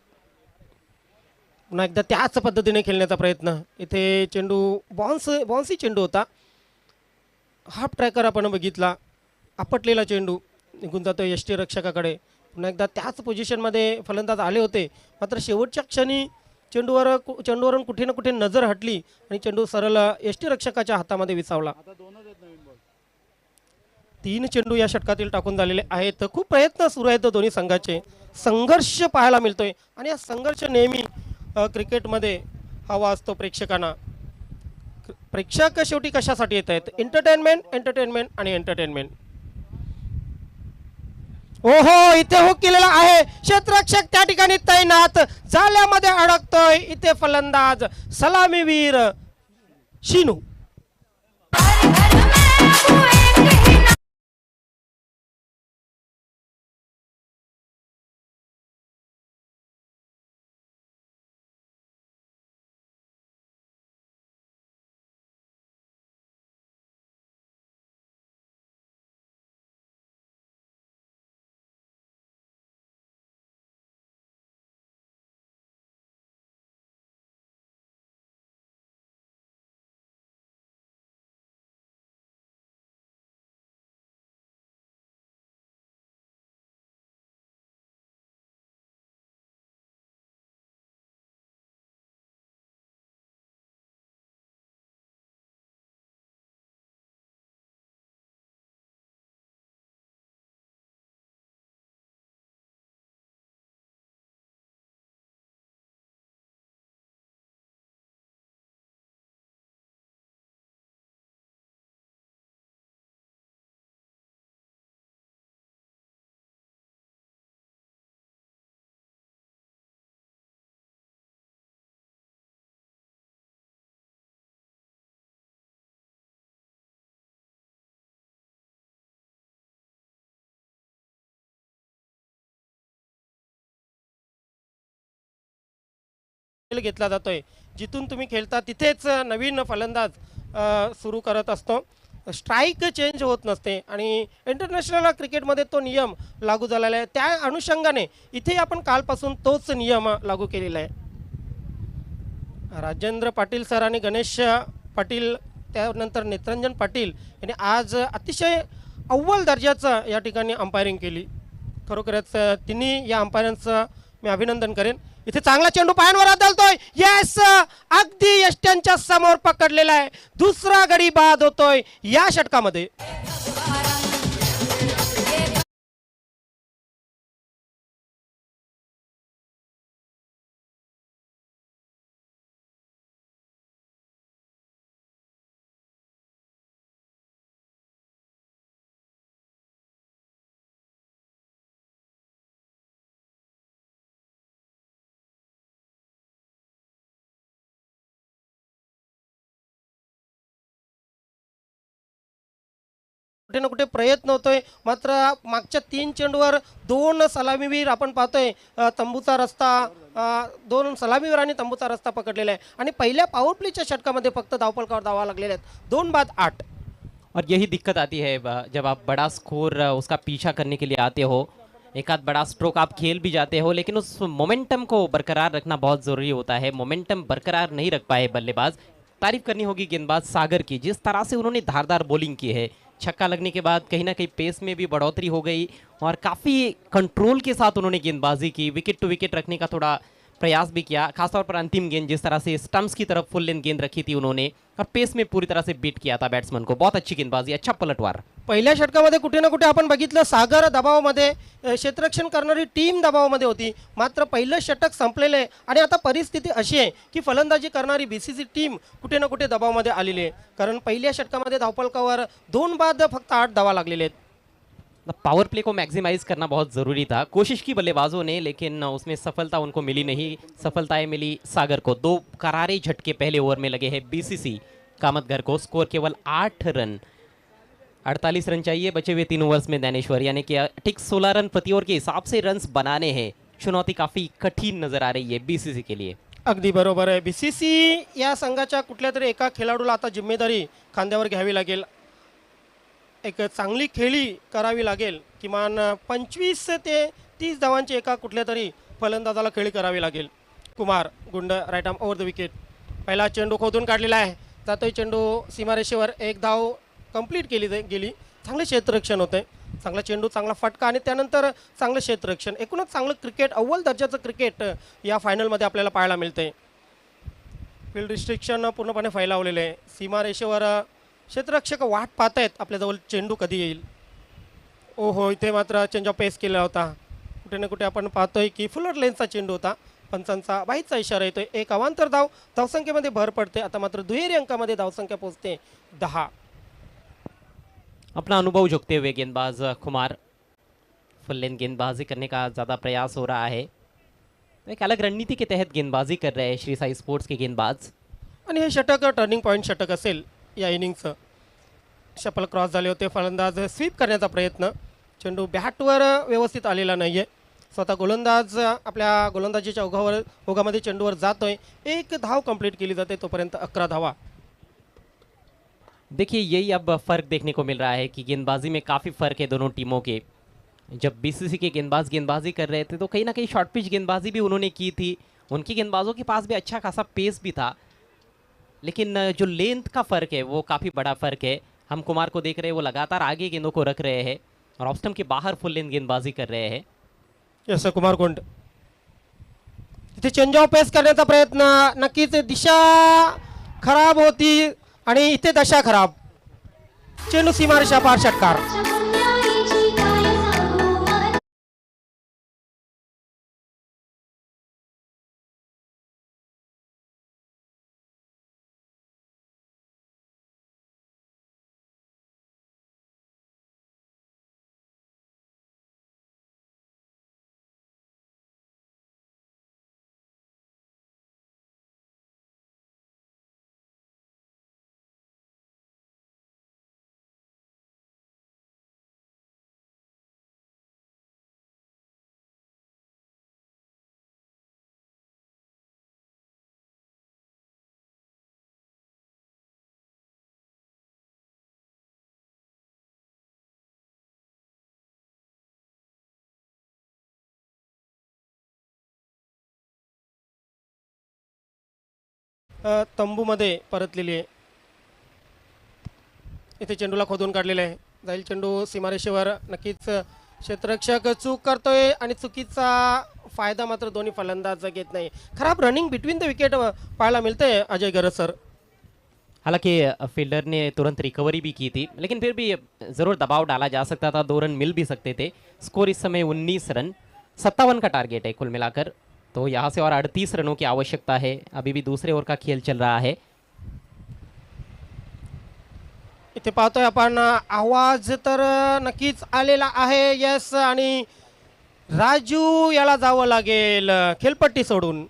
B: पुन्हा एकदा त्याच पद्धतीने खेळण्याचा प्रयत्न. इथे चेंडू बॉन्सी चेंडू होता. हाफ ट्रॅकर आपण बघितला, आपटलेला चेंडू निघून जातो यष्टीरक्षकाकडे. पुन्हा एकदा त्याच पोझिशनमध्ये फलंदाज आले होते, मात्र शेवटच्या क्षणी चेंडूवरून कुठे ना कुठे नजर हटली आणि चेंडू सरळ यष्टीरक्षकाच्या हातामध्ये विसावला. 3 चेंडू या षटकातील टाकून झालेले आहेत. खूप प्रयत्न सुरू आहेत दोन्ही संघाचे, संघर्ष पाहायला मिळतोय आणि हा संघर्ष नेहमी क्रिकेटमध्ये हवा असतो प्रेक्षकांना. प्रेक्षक शेवटी कशासाठी येत आहेत? एंटरटेनमेंट आणि एंटरटेनमेंट. ओहो, इथे हुक केलेला आहे. क्षेत्ररक्षक त्या ठिकाणी तैनात, जाळ्यामध्ये अडकतोय इथे फलंदाज सलामीवीर शिनू. घेतला जातोय, जिथून तुम्ही खेळता तिथेच नवीन फलंदाज सुरू करत असतो. स्ट्राईक चेंज होत नसते आणि इंटरनॅशनल क्रिकेटमध्ये तो नियम लागू झालेला आहे. त्या अनुषंगाने इथे आपण कालपासून तोच नियम लागू केलेला आहे. राजेंद्र पाटील सर आणि गणेश पाटील, त्यानंतर नेत्रंजन पाटील यांनी आज अतिशय अव्वल दर्जाचं या ठिकाणी अंपायरिंग केली. खरोखरच तिन्ही या अंपायरांचं मी अभिनंदन करेन. इथे चांगला चेंडू पायांवर आदळतोय. येस, अगदी यष्ट्यांच्या समोर पकडलेला आहे. दुसरा गडी बाद होतोय या षटकामध्ये. कुठे ना कुठे प्रयत्न होतोय, मात्र मागच्या 3 चेंडूवर 2 सलामीवीर आपण पाहतोय. तंबूचा रस्ता, 2 सलामीवीर आणि तंबूचा रस्ता पकडलेला आहे आणि पहिल्या पॉवर प्लेच्या षटकामध्ये फक्त धावफलकावर धावा लागलेल्या आहेत. 2 बाद 8.
A: और यही दिक्कत आती है जब आप बड़ा स्कोर उसका पीछा करने के लिए आते हो, एक आध बड़ा स्ट्रोक आप खेल भी जाते हो, लेकिन उस मोमेंटम को बरकरार रखना बहुत ज़रूरी होता है. मोमेंटम बरकरार नहीं रख पाए बल्लेबाज. तारीफ करनी होगी गेंदबाज सागर की, जिस तरह से उन्होंने धारदार बॉलिंग की है. छक्का लगने के बाद कहीं ना कहीं पेस में भी बढ़ोतरी हो गई और काफ़ी कंट्रोल के साथ उन्होंने गेंदबाजी की. विकेट टू विकेट रखने का थोड़ा प्रयास भी किया, खासतौर पर अंतिम गेंद जिस तरह से स्टंप्स की तरफ फुल लेंथ गेंद रखी थी उन्होंने और पेस में पूरी तरह से बीट किया था बैट्समैन को. बहुत अच्छी गेंदबाजी, अच्छा पलटवार.
B: पहिल्या षटकामध्ये कुठे ना कुठे आपण बघितलं सागर दबावामध्ये, क्षेत्ररक्षण करणारी टीम दबावामध्ये होती. मात्र पहिलं षटक संपलेलं आहे आणि आता परिस्थिती अशी आहे की फलंदाजी करणारी बीसीसी टीम कुठे ना कुठे दबावामध्ये आलेली आहे. कारण पहिल्या षटकामध्ये धावफलकावर 2 बाद फक्त 8 धावा लागलेले आहेत.
A: पावर प्ले को मैक्सिमाइज करना बहुत ज़रूरी था. कोशिश की बल्लेबाजों ने, लेकिन उसमें सफलता उनको मिली नहीं. सफलताएं मिली सागर को. 2 करारे झटके पहले ओवर में लगे हैं बीसीसी कामतघर को. स्कोर केवल 8 रन. 48 रन चाहिए बचे हुए 3 ओवर्स में ज्ञानेश्वर, यानी कि ठीक 16 रन प्रति ओवर के हिसाब से रन्स बनाने हैं। चुनौती काफी कठिन नजर आ रही है बीसीसी के लिए।
B: अगदी बरोबर आहे. बीसीसी या संघाच्या कुठल्या तरी एका खेळाडूला आता जिम्मेदारी खांद्यावर घ्यावी लागेल. एक चांगली खेळी करावी लागेल. किमान 25 ते 30 धावांची एका कुठल्या तरी फलंदाजाला खेळी करावी लागेल. Kumar Gund right arm over the wicket. पहिला चेंडू खोदून काढलेला आहे. जातोय चेंडू सीमारेषेवर. एक धाव कंप्लीट गेली. चांगले क्षेत्ररक्षण होते. चांगला चेंडू, चांगला फटका आणि त्यानंतर चांगलं क्षेत्ररक्षण. एकूणच चांगलं क्रिकेट, अव्वल दर्जाचं क्रिकेट या फायनलमध्ये आपल्याला पाहायला मिळते. फील्ड रिस्ट्रिक्शन पूर्णपणे फैलावलेले आहे. सीमारेषेवर क्षेत्ररक्षक वाट पाहत आहेत आपल्याजवळ चेंडू कधी येईल. ओहो, इथे मात्र चेंज ऑफ पेस केला होता. कुठे ना कुठे आपण पाहतोय की फुलर लेन्सचा चेंडू होता. पंचांचा बाईचा इशारा येतोय. एक अवांतर धावसंख्येमध्ये भर पडते. आता मात्र दुहेरी अंकामध्ये धावसंख्या पोहोचते 10.
A: अपना अनुभव झुकते हुए गेंदबाज कुमार फुल लेंथ गेंदबाजी करने का ज़्यादा प्रयास हो रहा है। तो एक अलग रणनीति के तहत गेंदबाजी कर रहे हैं श्री साई स्पोर्ट्स के गेंदबाज।
B: आणि हे षटक टर्निंग पॉईंट षटक असेल या इनिंगचं. शपल क्रॉस झाले होते. फलंदाज स्वीप करण्याचा प्रयत्न. चेंडू बॅटवर व्यवस्थित आलेला नाही आहे. स्वतः गोलंदाज आपल्या गोलंदाजीच्या ओघामध्ये चेंडूवर जातोय. एक धाव कंप्लीट केली जाते. तोपर्यंत 11 धावा.
A: देखिए यही अब फ़र्क देखने को मिल रहा है कि गेंदबाजी में काफ़ी फ़र्क है दोनों टीमों के। जब बीसीसी के गेंदबाज गेंदबाजी कर रहे थे तो कहीं ना कहीं शॉर्ट पिच गेंदबाजी भी उन्होंने की थी। उनकी गेंदबाजों के पास भी अच्छा खासा पेस भी था, लेकिन जो लेंथ का फ़र्क है वो काफ़ी बड़ा फ़र्क है। हम कुमार को देख रहे हैं, वो लगातार आगे गेंदों को रख रहे हैं और ऑफ स्टंप के बाहर फुल लेंथ गेंदबाजी कर रहे हैं।
B: यस कुमार कुंड. इथे चेंज ऑफ पेस करण्याचा प्रयत्न. नक्कीच दिशा खराब होती आणि इथे दशा खराब. चेंडू सीमारेषा पार षटकार. तंबूमध्ये परतलेली आहे. इथे चेंडूला खोदून काढलेले आहे. जाईल चेंडू सीमारेषेवर. नक्कीच क्षेत्ररक्षक चूक करतोय आणि चुकीचा फायदा मात्र दोन्ही फलंदाज घेत नाही. खराब रनिंग बिटवीन द विकेट पाहायला मिळते अजय गरज सर.
A: हालांकि फील्डर ने तुरंत रिकवरी भी की थी, लेकिन फिर भी ज़रूर दबाव डाला जा सकता था। 2 रन मिल भी सकते थे। स्कोर इस समय 19 रन, 57 का टारगेट है कुल मिलाकर। तो यहाँ से और 38 रनों की आवश्यकता है। अभी भी दूसरे ओवर का खेल चल रहा है।
B: इथे पाहतोय आपण आवाज तर नक्कीच आलेला आहे. यस, आणि राजू याला जावं लागेल खेळपट्टी सोडून.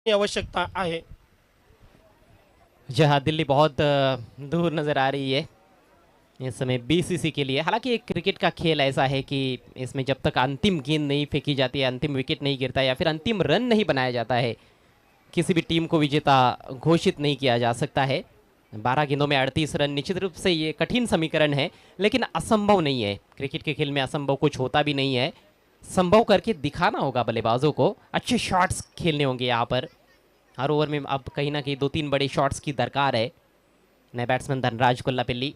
B: आवश्यकता आहे.
A: जहां दिल्ली बहुत दूर नज़र आ रही है इस समय बीसीसी के लिए। हालांकि एक क्रिकेट का खेल ऐसा है कि इसमें जब तक अंतिम गेंद नहीं फेंकी जाती है, अंतिम विकेट नहीं गिरता या फिर अंतिम रन नहीं बनाया जाता है, किसी भी टीम को विजेता घोषित नहीं किया जा सकता है। 12 गेंदों में 38 रन, निश्चित रूप से ये कठिन समीकरण है, लेकिन असंभव नहीं है। क्रिकेट के खेल में असंभव कुछ होता भी नहीं है, संभव करके दिखाना होगा बल्लेबाजों को। अच्छे शॉट्स खेलने होंगे यहाँ पर। हर ओवर में अब कहीं ना कहीं 2-3 बड़े शॉट्स की दरकार है। नए बैट्समैन धनराज कोल्लापिल्ली,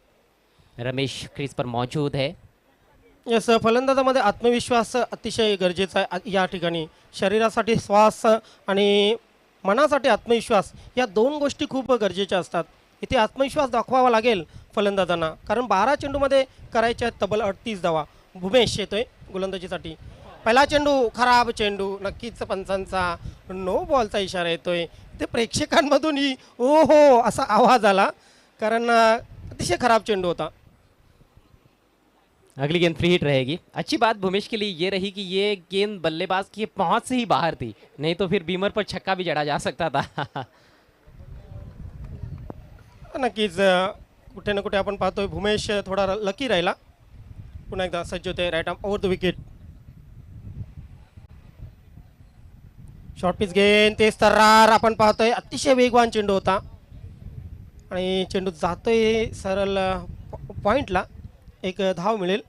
A: रमेश क्रीज पर मौजूद है।
B: यस, फलंदाजामध्ये आत्मविश्वास अतिशय गरजेचा आहे या ठिकाणी. शरीरासाठी श्वास आणि मनासाठी आत्मविश्वास या दोन गोष्टी खूप गरजेच्या असतात. इथे आत्मविश्वास दाखवावा लागेल फलंदाजांना, कारण 12 चेंडूमध्ये करायच्या आहेत तब्बल 38 धावा. भूमेश येतोय गोलंदाजीसाठी. पहिला चेंडू खराब चेंडू, नक्कीच पंचांचा नो बॉलचा इशारा येतोय. ते प्रेक्षकांमधूनही ओ हो असा आवाज आला, कारण अतिशय खराब चेंडू होता.
A: अगली गेंद फ्री हिट रहेगी। अच्छी बात भूमेश के लिए ये रही कि ये गेंद बल्लेबाज की पहुंच से ही बाहर थी, नहीं तो फिर बीमर पर छक्का भी जड़ा जा सकता था।
B: नक्कीच कुठे ना कुठे आपण पाहतोय भूमेश थोडा लकी राहिला. पुन्हा एकदा सज्ज होते right arm over the wicket. Short pitch गेंद तेज तर्रार आपण पाहतोय. अतिशय वेगवान चेंडू होता आणि चेंडू जातोय सरळ पॉईंटला. एक धाव मिळेल.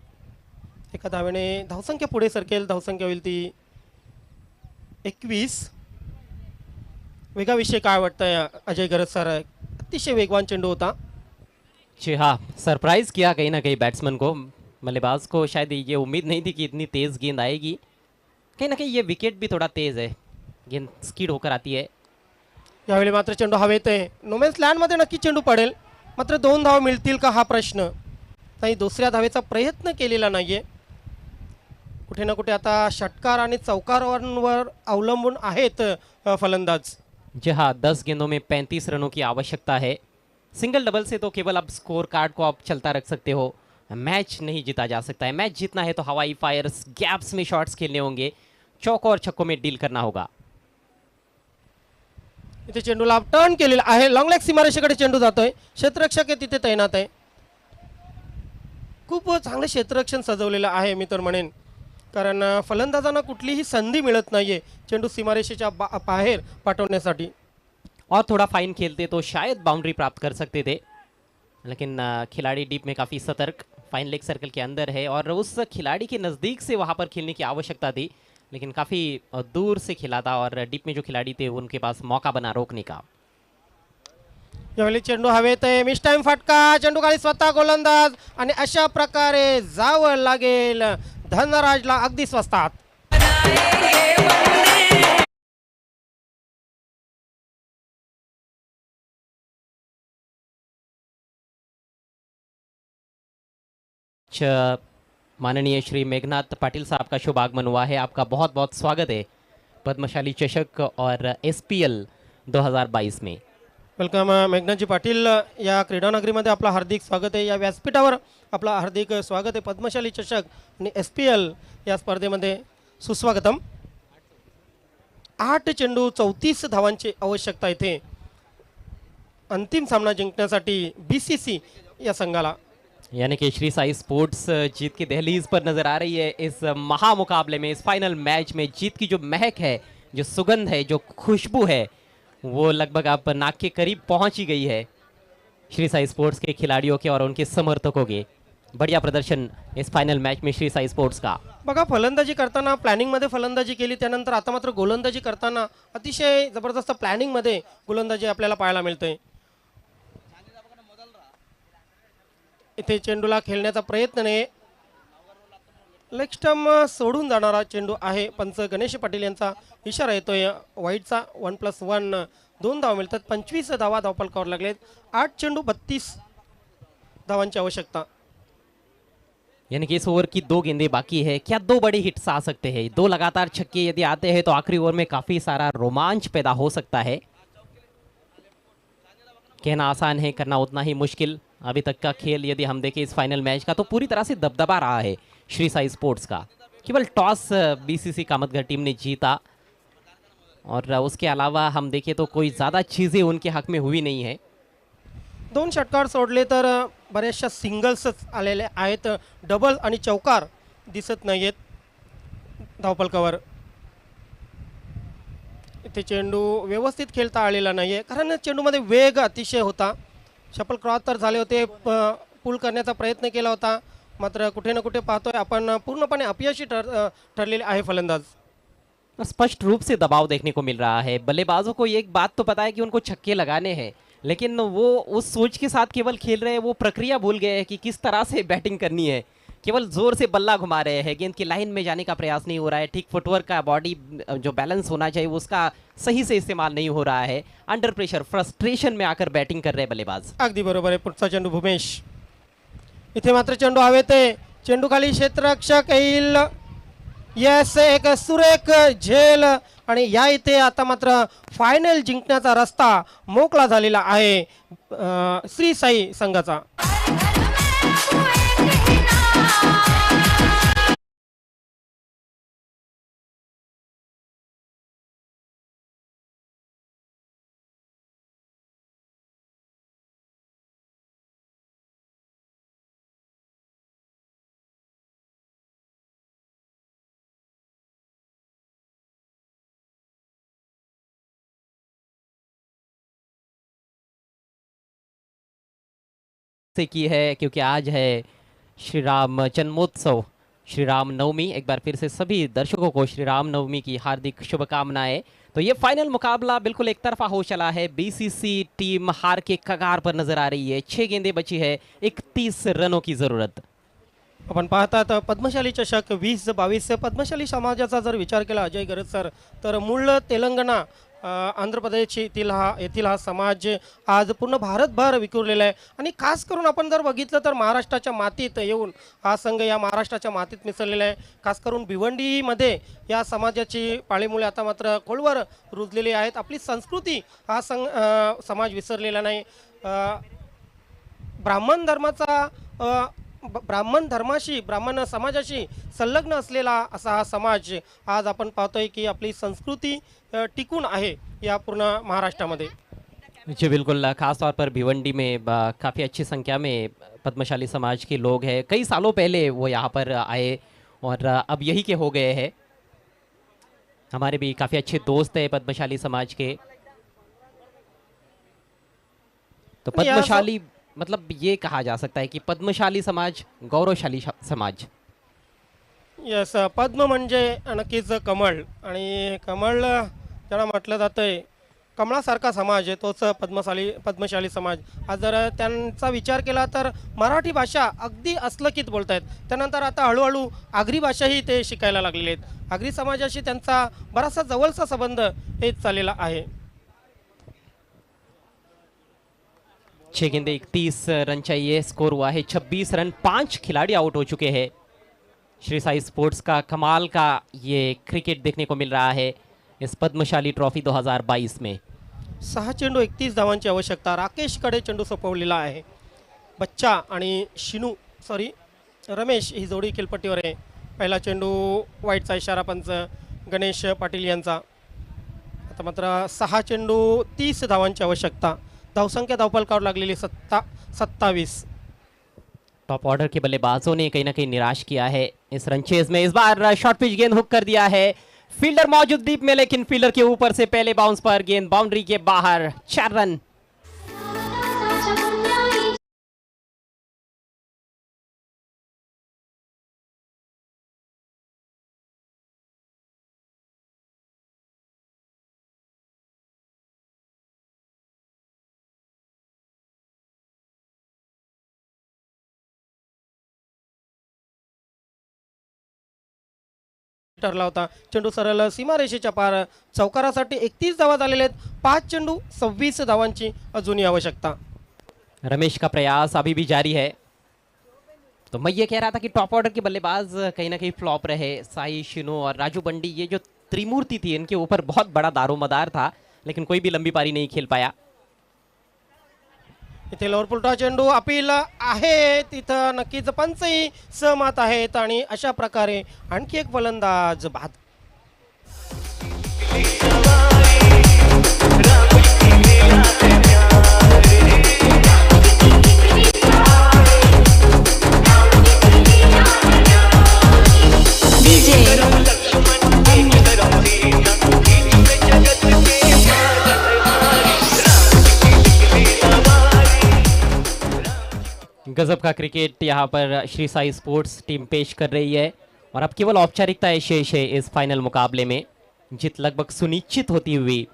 B: एका धावेने धावसंख्या पुढे सरकेल. धावसंख्या होईल ती 21. वेगाविषयी काय वाटतंय अजय गरज सर? अतिशय वेगवान चेंडू होता.
A: जी हाँ, सरप्राइज किया कहीं ना कहीं बैट्समैन को। बल्लेबाज को शायद ये उम्मीद नहीं थी कि इतनी तेज़ गेंद आएगी। कहीं ना कहीं ये विकेट भी थोड़ा तेज़ है, गेंद स्कीड होकर आती है।
B: यावेळी मात्र चेंडू हवेत आहे. नोमॅन्स लँडमध्ये नक्की चेंडू पडेल, मात्र 2 धाव मिळतील का हा प्रश्न. नाही, दुसऱ्या धावेचा प्रयत्न केलेला नाही आहे. कुठे ना कुठे आता षटकार आणि चौकारांवर अवलंबून आहेत फलंदाज.
A: जी हाँ, 10 गेंदों में 35 रनों की आवश्यकता है। सिंगल डबल से तो केवल अब स्कोर कार्ड को आप चलता रख सकते हो, मैच नहीं जीता जा सकता है। मैच जीतना है तो हवाई फायर्स, गैप्स में शॉट्स खेलने होंगे, चौकों और छक्कों में डील करना होगा।
B: इथे चेंडूला टर्न केलेला आहे. लॉंग लेग सीमारेषेकडे चेंडू जातोय. क्षेत्ररक्षक आहे तिथे तैनात आहे. खूप चांगलं क्षेत्ररक्षण सजवलेलं आहे मी तर म्हणेन, कारण फलंदाजांना कुठलीही संधी मिळत नाहीये चेंडू सीमारेषेच्या बाहेर पाठवण्यासाठी.
A: और थोड़ा फाइन खेलते तो शायद बाउंड्री प्राप्त कर सकते थे, लेकिन खिलाड़ी डीप में काफ़ी सतर्क, फाइन लेग सर्कल के अंदर है और उस खिलाड़ी के नज़दीक से वहाँ पर खेलने की आवश्यकता थी, लेकिन काफ़ी दूर से खेला था और डीप में जो खिलाड़ी थे उनके पास मौका बना रोकने का।
B: यावेळी चेंडू हवेत आहे. मिस टाइम फटका. चेंडू खाली स्वतः गोलंदाज आणि अशा प्रकारे जावं लागेल धनराजला अगदी स्वस्तात.
A: माननीय श्री मेघनाथ पाटिल साहब का शुभ आगमन हुआ है। आपका बहुत बहुत स्वागत है पद्मशाली चषक और एसपीएल 2022 में।
B: वेलकम मेघनाथजी पाटील. या क्रीडानगरीमध्ये आपलं हार्दिक स्वागत आहे. या व्यासपीठावर आपलं हार्दिक स्वागत आहे. पद्मशाली चषक आणि एसपीएल या स्पर्धेमध्ये सुस्वागतम. 8 चेंडू 34 धावांची आवश्यकता इथे अंतिम सामना जिंकण्यासाठी बीसीसी या संघाला.
A: यानी कि श्री साई स्पोर्ट्स जीत की दहलीज पर नजर आ रही है इस महामुकाबले में, इस फाइनल मैच में। जीत की जो महक है, जो सुगंध है, जो खुशबू है, वो लगभग अब नाक के करीब पहुंच ही गई है श्री साई स्पोर्ट्स के खिलाड़ियों के और उनके समर्थकों के। बढ़िया प्रदर्शन इस फाइनल मैच में श्री साई स्पोर्ट्स का।
B: बघा, फलंदाजी करताना प्लॅनिंगमध्ये फलंदाजी केली, त्यानंतर आता मात्र गोलंदाजी करताना अतिशय जबरदस्त प्लॅनिंगमध्ये गोलंदाजी आपल्याला पाहायला मिळते. इथे चेंडूला खेळण्याचा प्रयत्न नाही. लेग स्टंप सोडून जाणारा चेंडू आहे. पंच गणेश पाटील यांचा इशारा येतोय वाईटचा. 1+1 2 धावा मिळतात. 25 धावा धावफलकावर लागलेत. 8 चेंडू 32 धावांची आवश्यकता.
A: यानी कि इस ओवर की 2 गेंदें बाकी है। क्या 2 बड़े हिट्स आ सकते हैं? 2 लगातार छक्के यदि आते हैं तो आखिरी ओवर में काफी सारा रोमांच पैदा हो सकता है। कहना आसान है, करना उतना ही मुश्किल। अभी तक का खेल यदि हम देखें इस फाइनल मैच का तो पूरी तरह से दबदबा रहा है श्री साई स्पोर्ट्स का। केवल टॉस बीसीसी कामतगढ़ टीम ने जीता और उसके अलावा हम देखें तो कोई ज़्यादा चीज़ें उनके हक में हुई नहीं है।
B: 2 षटकार सोडले तर बऱ्याचशा सिंगल्सच आलेले आहेत. डबल आणि चौकार दिसत नाही आहेत धावपलकावर. इथे चेंडू व्यवस्थित खेळता आलेला नाही आहे, कारण चेंडूमध्ये वेग अतिशय होता. शपल क्रॉस तर झाले होते, पुल करण्याचा प्रयत्न केला होता, मात्र कुठे ना कुठे पाहतोय आपण पूर्णपणे अपयशी ठरलेले आहे फलंदाज.
A: स्पष्ट रूप से दबाव देखने को मिल रहा है. बल्लेबाजों को एक बात तो पता है कि उनको छक्के लगाने हैं, लेकिन वो उस सोच के साथ केवल खेल रहे हैं, वो प्रक्रिया भूल गए हैं कि किस तरह से बैटिंग करनी है. केवल जोर से बल्ला घुमा रहे हैं, गेंद की लाइन में जाने का प्रयास नहीं हो रहा है. ठीक फुटवर्क का, बॉडी जो बैलेंस होना चाहिए उसका सही से इस्तेमाल नहीं हो रहा है. अंडर प्रेशर, फ्रस्ट्रेशन में आकर बैटिंग कर रहे हैं बल्लेबाज.
B: अगदी बरोबर आहे. पुढचा चेंडू भूमेश. इथे मात्र चेंडू हवेत आहे. चेंडू खाली क्षेत्ररक्षक येईल. येस, एक सुरेख झेल आणि या इथे आता मात्र फायनल जिंकण्याचा रस्ता मोकळा झालेला आहे श्री साई संघाचा.
A: से की है, क्योंकि आज है श्री राम जन्मोत्सव, श्री राम नवमी. एक बार फिर से सभी दर्शकों को श्री राम नवमी की हार्दिक शुभकामनाएं. तो ये फाइनल मुकाबला बिल्कुल एक तरफा हो चला है. बीसीसी टीम हार के कगार पर नजर आ रही है. 6 गेंदें बची है, 31 रनों की जरूरत.
B: आपण पाहतात पद्मशाली चषक 2022 पद्मशाली समाजाचा जर विचार केला अजय गरज सर, तर मूळ तेलंगणा आंध्र प्रदेश येथील हा समाज आज पूर्ण भारतभर विखुरलेला आहे. आणि खास करून आपण जर बघितलं तर महाराष्ट्राच्या मातीत येऊन हा संघ या महाराष्ट्राच्या मातीत मिसळलेला आहे. खास करून भिवंडीमध्ये या समाजाची पाळीमुळे आता मात्र खोलवर रुजलेली आहेत. आपली संस्कृती हा समाज विसरलेला नाही. ब्राह्मण धर्माचा ब्राह्मण धर्माशी, ब्राह्मण समाजाशी संलग्न असलेला असा हा समाज आज आपण पाहतोय की आपली संस्कृती टिकून आहे या पूर्ण महाराष्ट्रामध्ये.
A: जी बिल्कुल, खास तौर पर भिवंडी में काफ़ी अच्छी संख्या में पद्मशाली समाज के लोग हैं. कई सालों पहले वो यहाँ पर आए और अब यही के हो गए हैं. हमारे भी काफ़ी अच्छे दोस्त हैं पद्मशाली समाज के. तो पद्मशाली मतलब ये कहा जा सकता है कि पद्मशाली समाज गौरवशाली समाज.
B: यस, पद्म म्हणजे नक्कीच कमळ, आणि कमळ ज्याला म्हटलं जातंय कमळासारखा समाज आहे तोच पद्मशाली समाज. आज जर त्यांचा विचार केला तर मराठी भाषा अगदी अस्खलित बोलत आहेत. त्यानंतर आता हळूहळू आगरी भाषाही ते शिकायला लागलेले आहेत. आगरी समाजाशी त्यांचा बराचसा जवळचा संबंध हेच चाललेला आहे.
A: 6 गेंदे 31 रन चाहिए. स्कोर हुआ है 26 रन. 5 खिलाड़ी आउट हो चुके हैं. श्री साई स्पोर्ट्स का कमाल का ये क्रिकेट देखने को मिल रहा है इस पद्मशाली ट्रॉफी 2022 में.
B: 6 चेंडू 31 धावांची आवश्यकता. राकेशकडे चेंडू सोपवलेला आहे. बच्चा आणि रमेश ही जोडी खेळपट्टीवर आहे. पहिला चेंडू वाईटचा इशारा पंच गणेश पाटील यांचा. आता मात्र 6 चेंडू 30 धावांची आवश्यकता. धावसंख्या धावपलकावर लागलेली 27.
A: टॉप ऑर्डर के बल्लेबाजों ने कहीं ना कहीं निराश किया है इस रनचेज में. इस बार शॉर्ट पिच गेंद हुक कर दिया है. फील्डर मौजूद डीप में, लेकिन फील्डर के ऊपर से पहले बाउंस पर गेंद बाउंड्री के बाहर. 4 रन.
B: ठरला होता. चेंडू सरळ सीमारेषेच्या पार. चौकारासाठी 31 धावा झालेल्या आहेत. 5 चेंडू 26 धावांची अजूनही आवश्यकता.
A: रमेश का प्रयास अभी भी जारी है. तो मैं ये कह रहा था कि टॉप ऑर्डर के बल्लेबाज कहीं ना कहीं फ्लॉप रहे. साई, शिनो और राजू बंडी, ये जो त्रिमूर्ति थी इनके ऊपर बहुत बड़ा दारोमदार था, लेकिन कोई भी लंबी पारी नहीं खेल पाया.
B: इथे लोअरपुलटा चेंडू अपील आहे, तिथं नक्कीच पंचही सहमत आहेत. आणि अशा प्रकारे आणखी एक फलंदाज बाद.
A: गजब का क्रिकेट यहाँ पर श्री साई स्पोर्ट्स टीम पेश कर रही है और अब केवल औपचारिकताएं शेष है इस फाइनल मुकाबले में। जीत लगभग सुनिश्चित होती हुई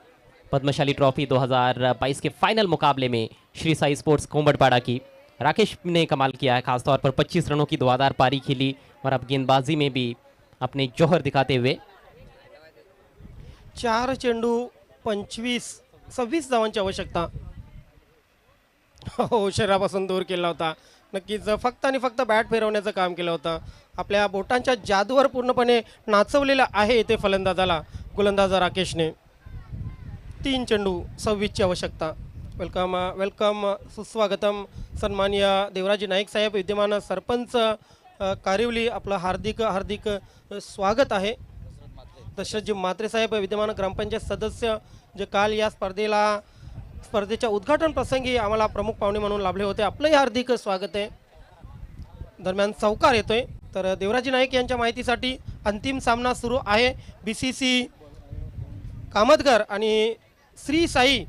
A: पद्मशाली ट्रॉफी 2022 के फाइनल मुकाबले में श्री साई स्पोर्ट्स कोंबड़पाड़ा की। राकेश ने कमाल किया है, खासतौर पर 25 रनों की धुआंधार पारी खेली और अब गेंदबाजी में भी अपने जौहर दिखाते हुए
B: 4 चेंडू 26 धावांची आवश्यकता हो शरीरापासून दूर केला होता. नक्कीच फक्त आणि फक्त बॅट फिरवण्याचं काम केलं होतं. आपल्या बोटांच्या जादूवर पूर्णपणे नाचवलेलं आहे ते फलंदाजाला गोलंदाज राकेशने. 3 चेंडू 26ची आवश्यकता. वेलकम वेलकम सुस्वागतम सन्माननीय देवराजी नाईक साहेब विद्यमान सरपंच कारिवली, आपलं हार्दिक हार्दिक स्वागत आहे. दशरथजी म्हात्रे साहेब विद्यमान ग्रामपंचायत सदस्य जे काल या स्पर्धेच्या उद्घाटन प्रसंगी आम्हाला प्रमुख पाहुणे म्हणून लाभले होते, आपलंही हार्दिक स्वागत आहे. दरम्यान चौकार येतोय. तर देवराजी नाईक यांच्या माहितीसाठी अंतिम सामना सुरू आहे. BCC कामतगर आणि श्री साई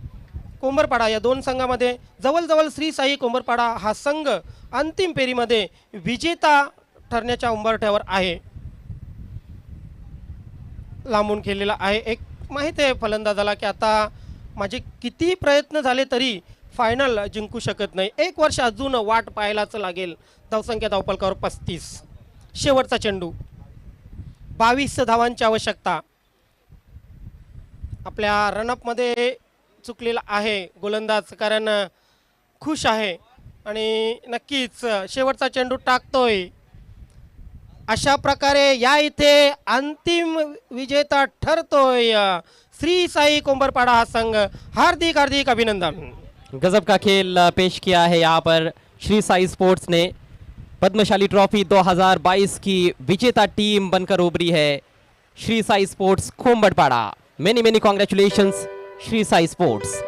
B: कोंबरपाडा या दोन संघामध्ये जवळजवळ श्री साई कोंबरपाडा हा संघ अंतिम फेरीमध्ये विजेता ठरण्याच्या उंबरठ्यावर आहे. लांबून खेळलेला आहे. एक माहीत आहे फलंदाजाला की आता माझे किती प्रयत्न झाले तरी फायनल जिंकू शकत नाही. 1 वर्ष अजून वाट पाहायलाच लागेल. धावसंख्या धावपलकावर 35. शेवटचा चेंडू 22 धावांची आवश्यकता. आपल्या रनअपमध्ये चुकलेला आहे गोलंदाज, कारण खुश आहे आणि नक्कीच शेवटचा चेंडू टाकतोय. अशा प्रकारे या इथे अंतिम विजेता ठरतोय श्री साई कोंबरपाड़ा हा संघ. हार्दिक हार्दिक अभिनंदन.
A: गजब का खेल पेश किया है यहाँ पर श्री साई स्पोर्ट्स ने. पद्मशाली ट्रॉफी 2022 की विजेता टीम बनकर उभरी है Shri Sai sports Kombadpada. Many many congratulations Shri Sai sports.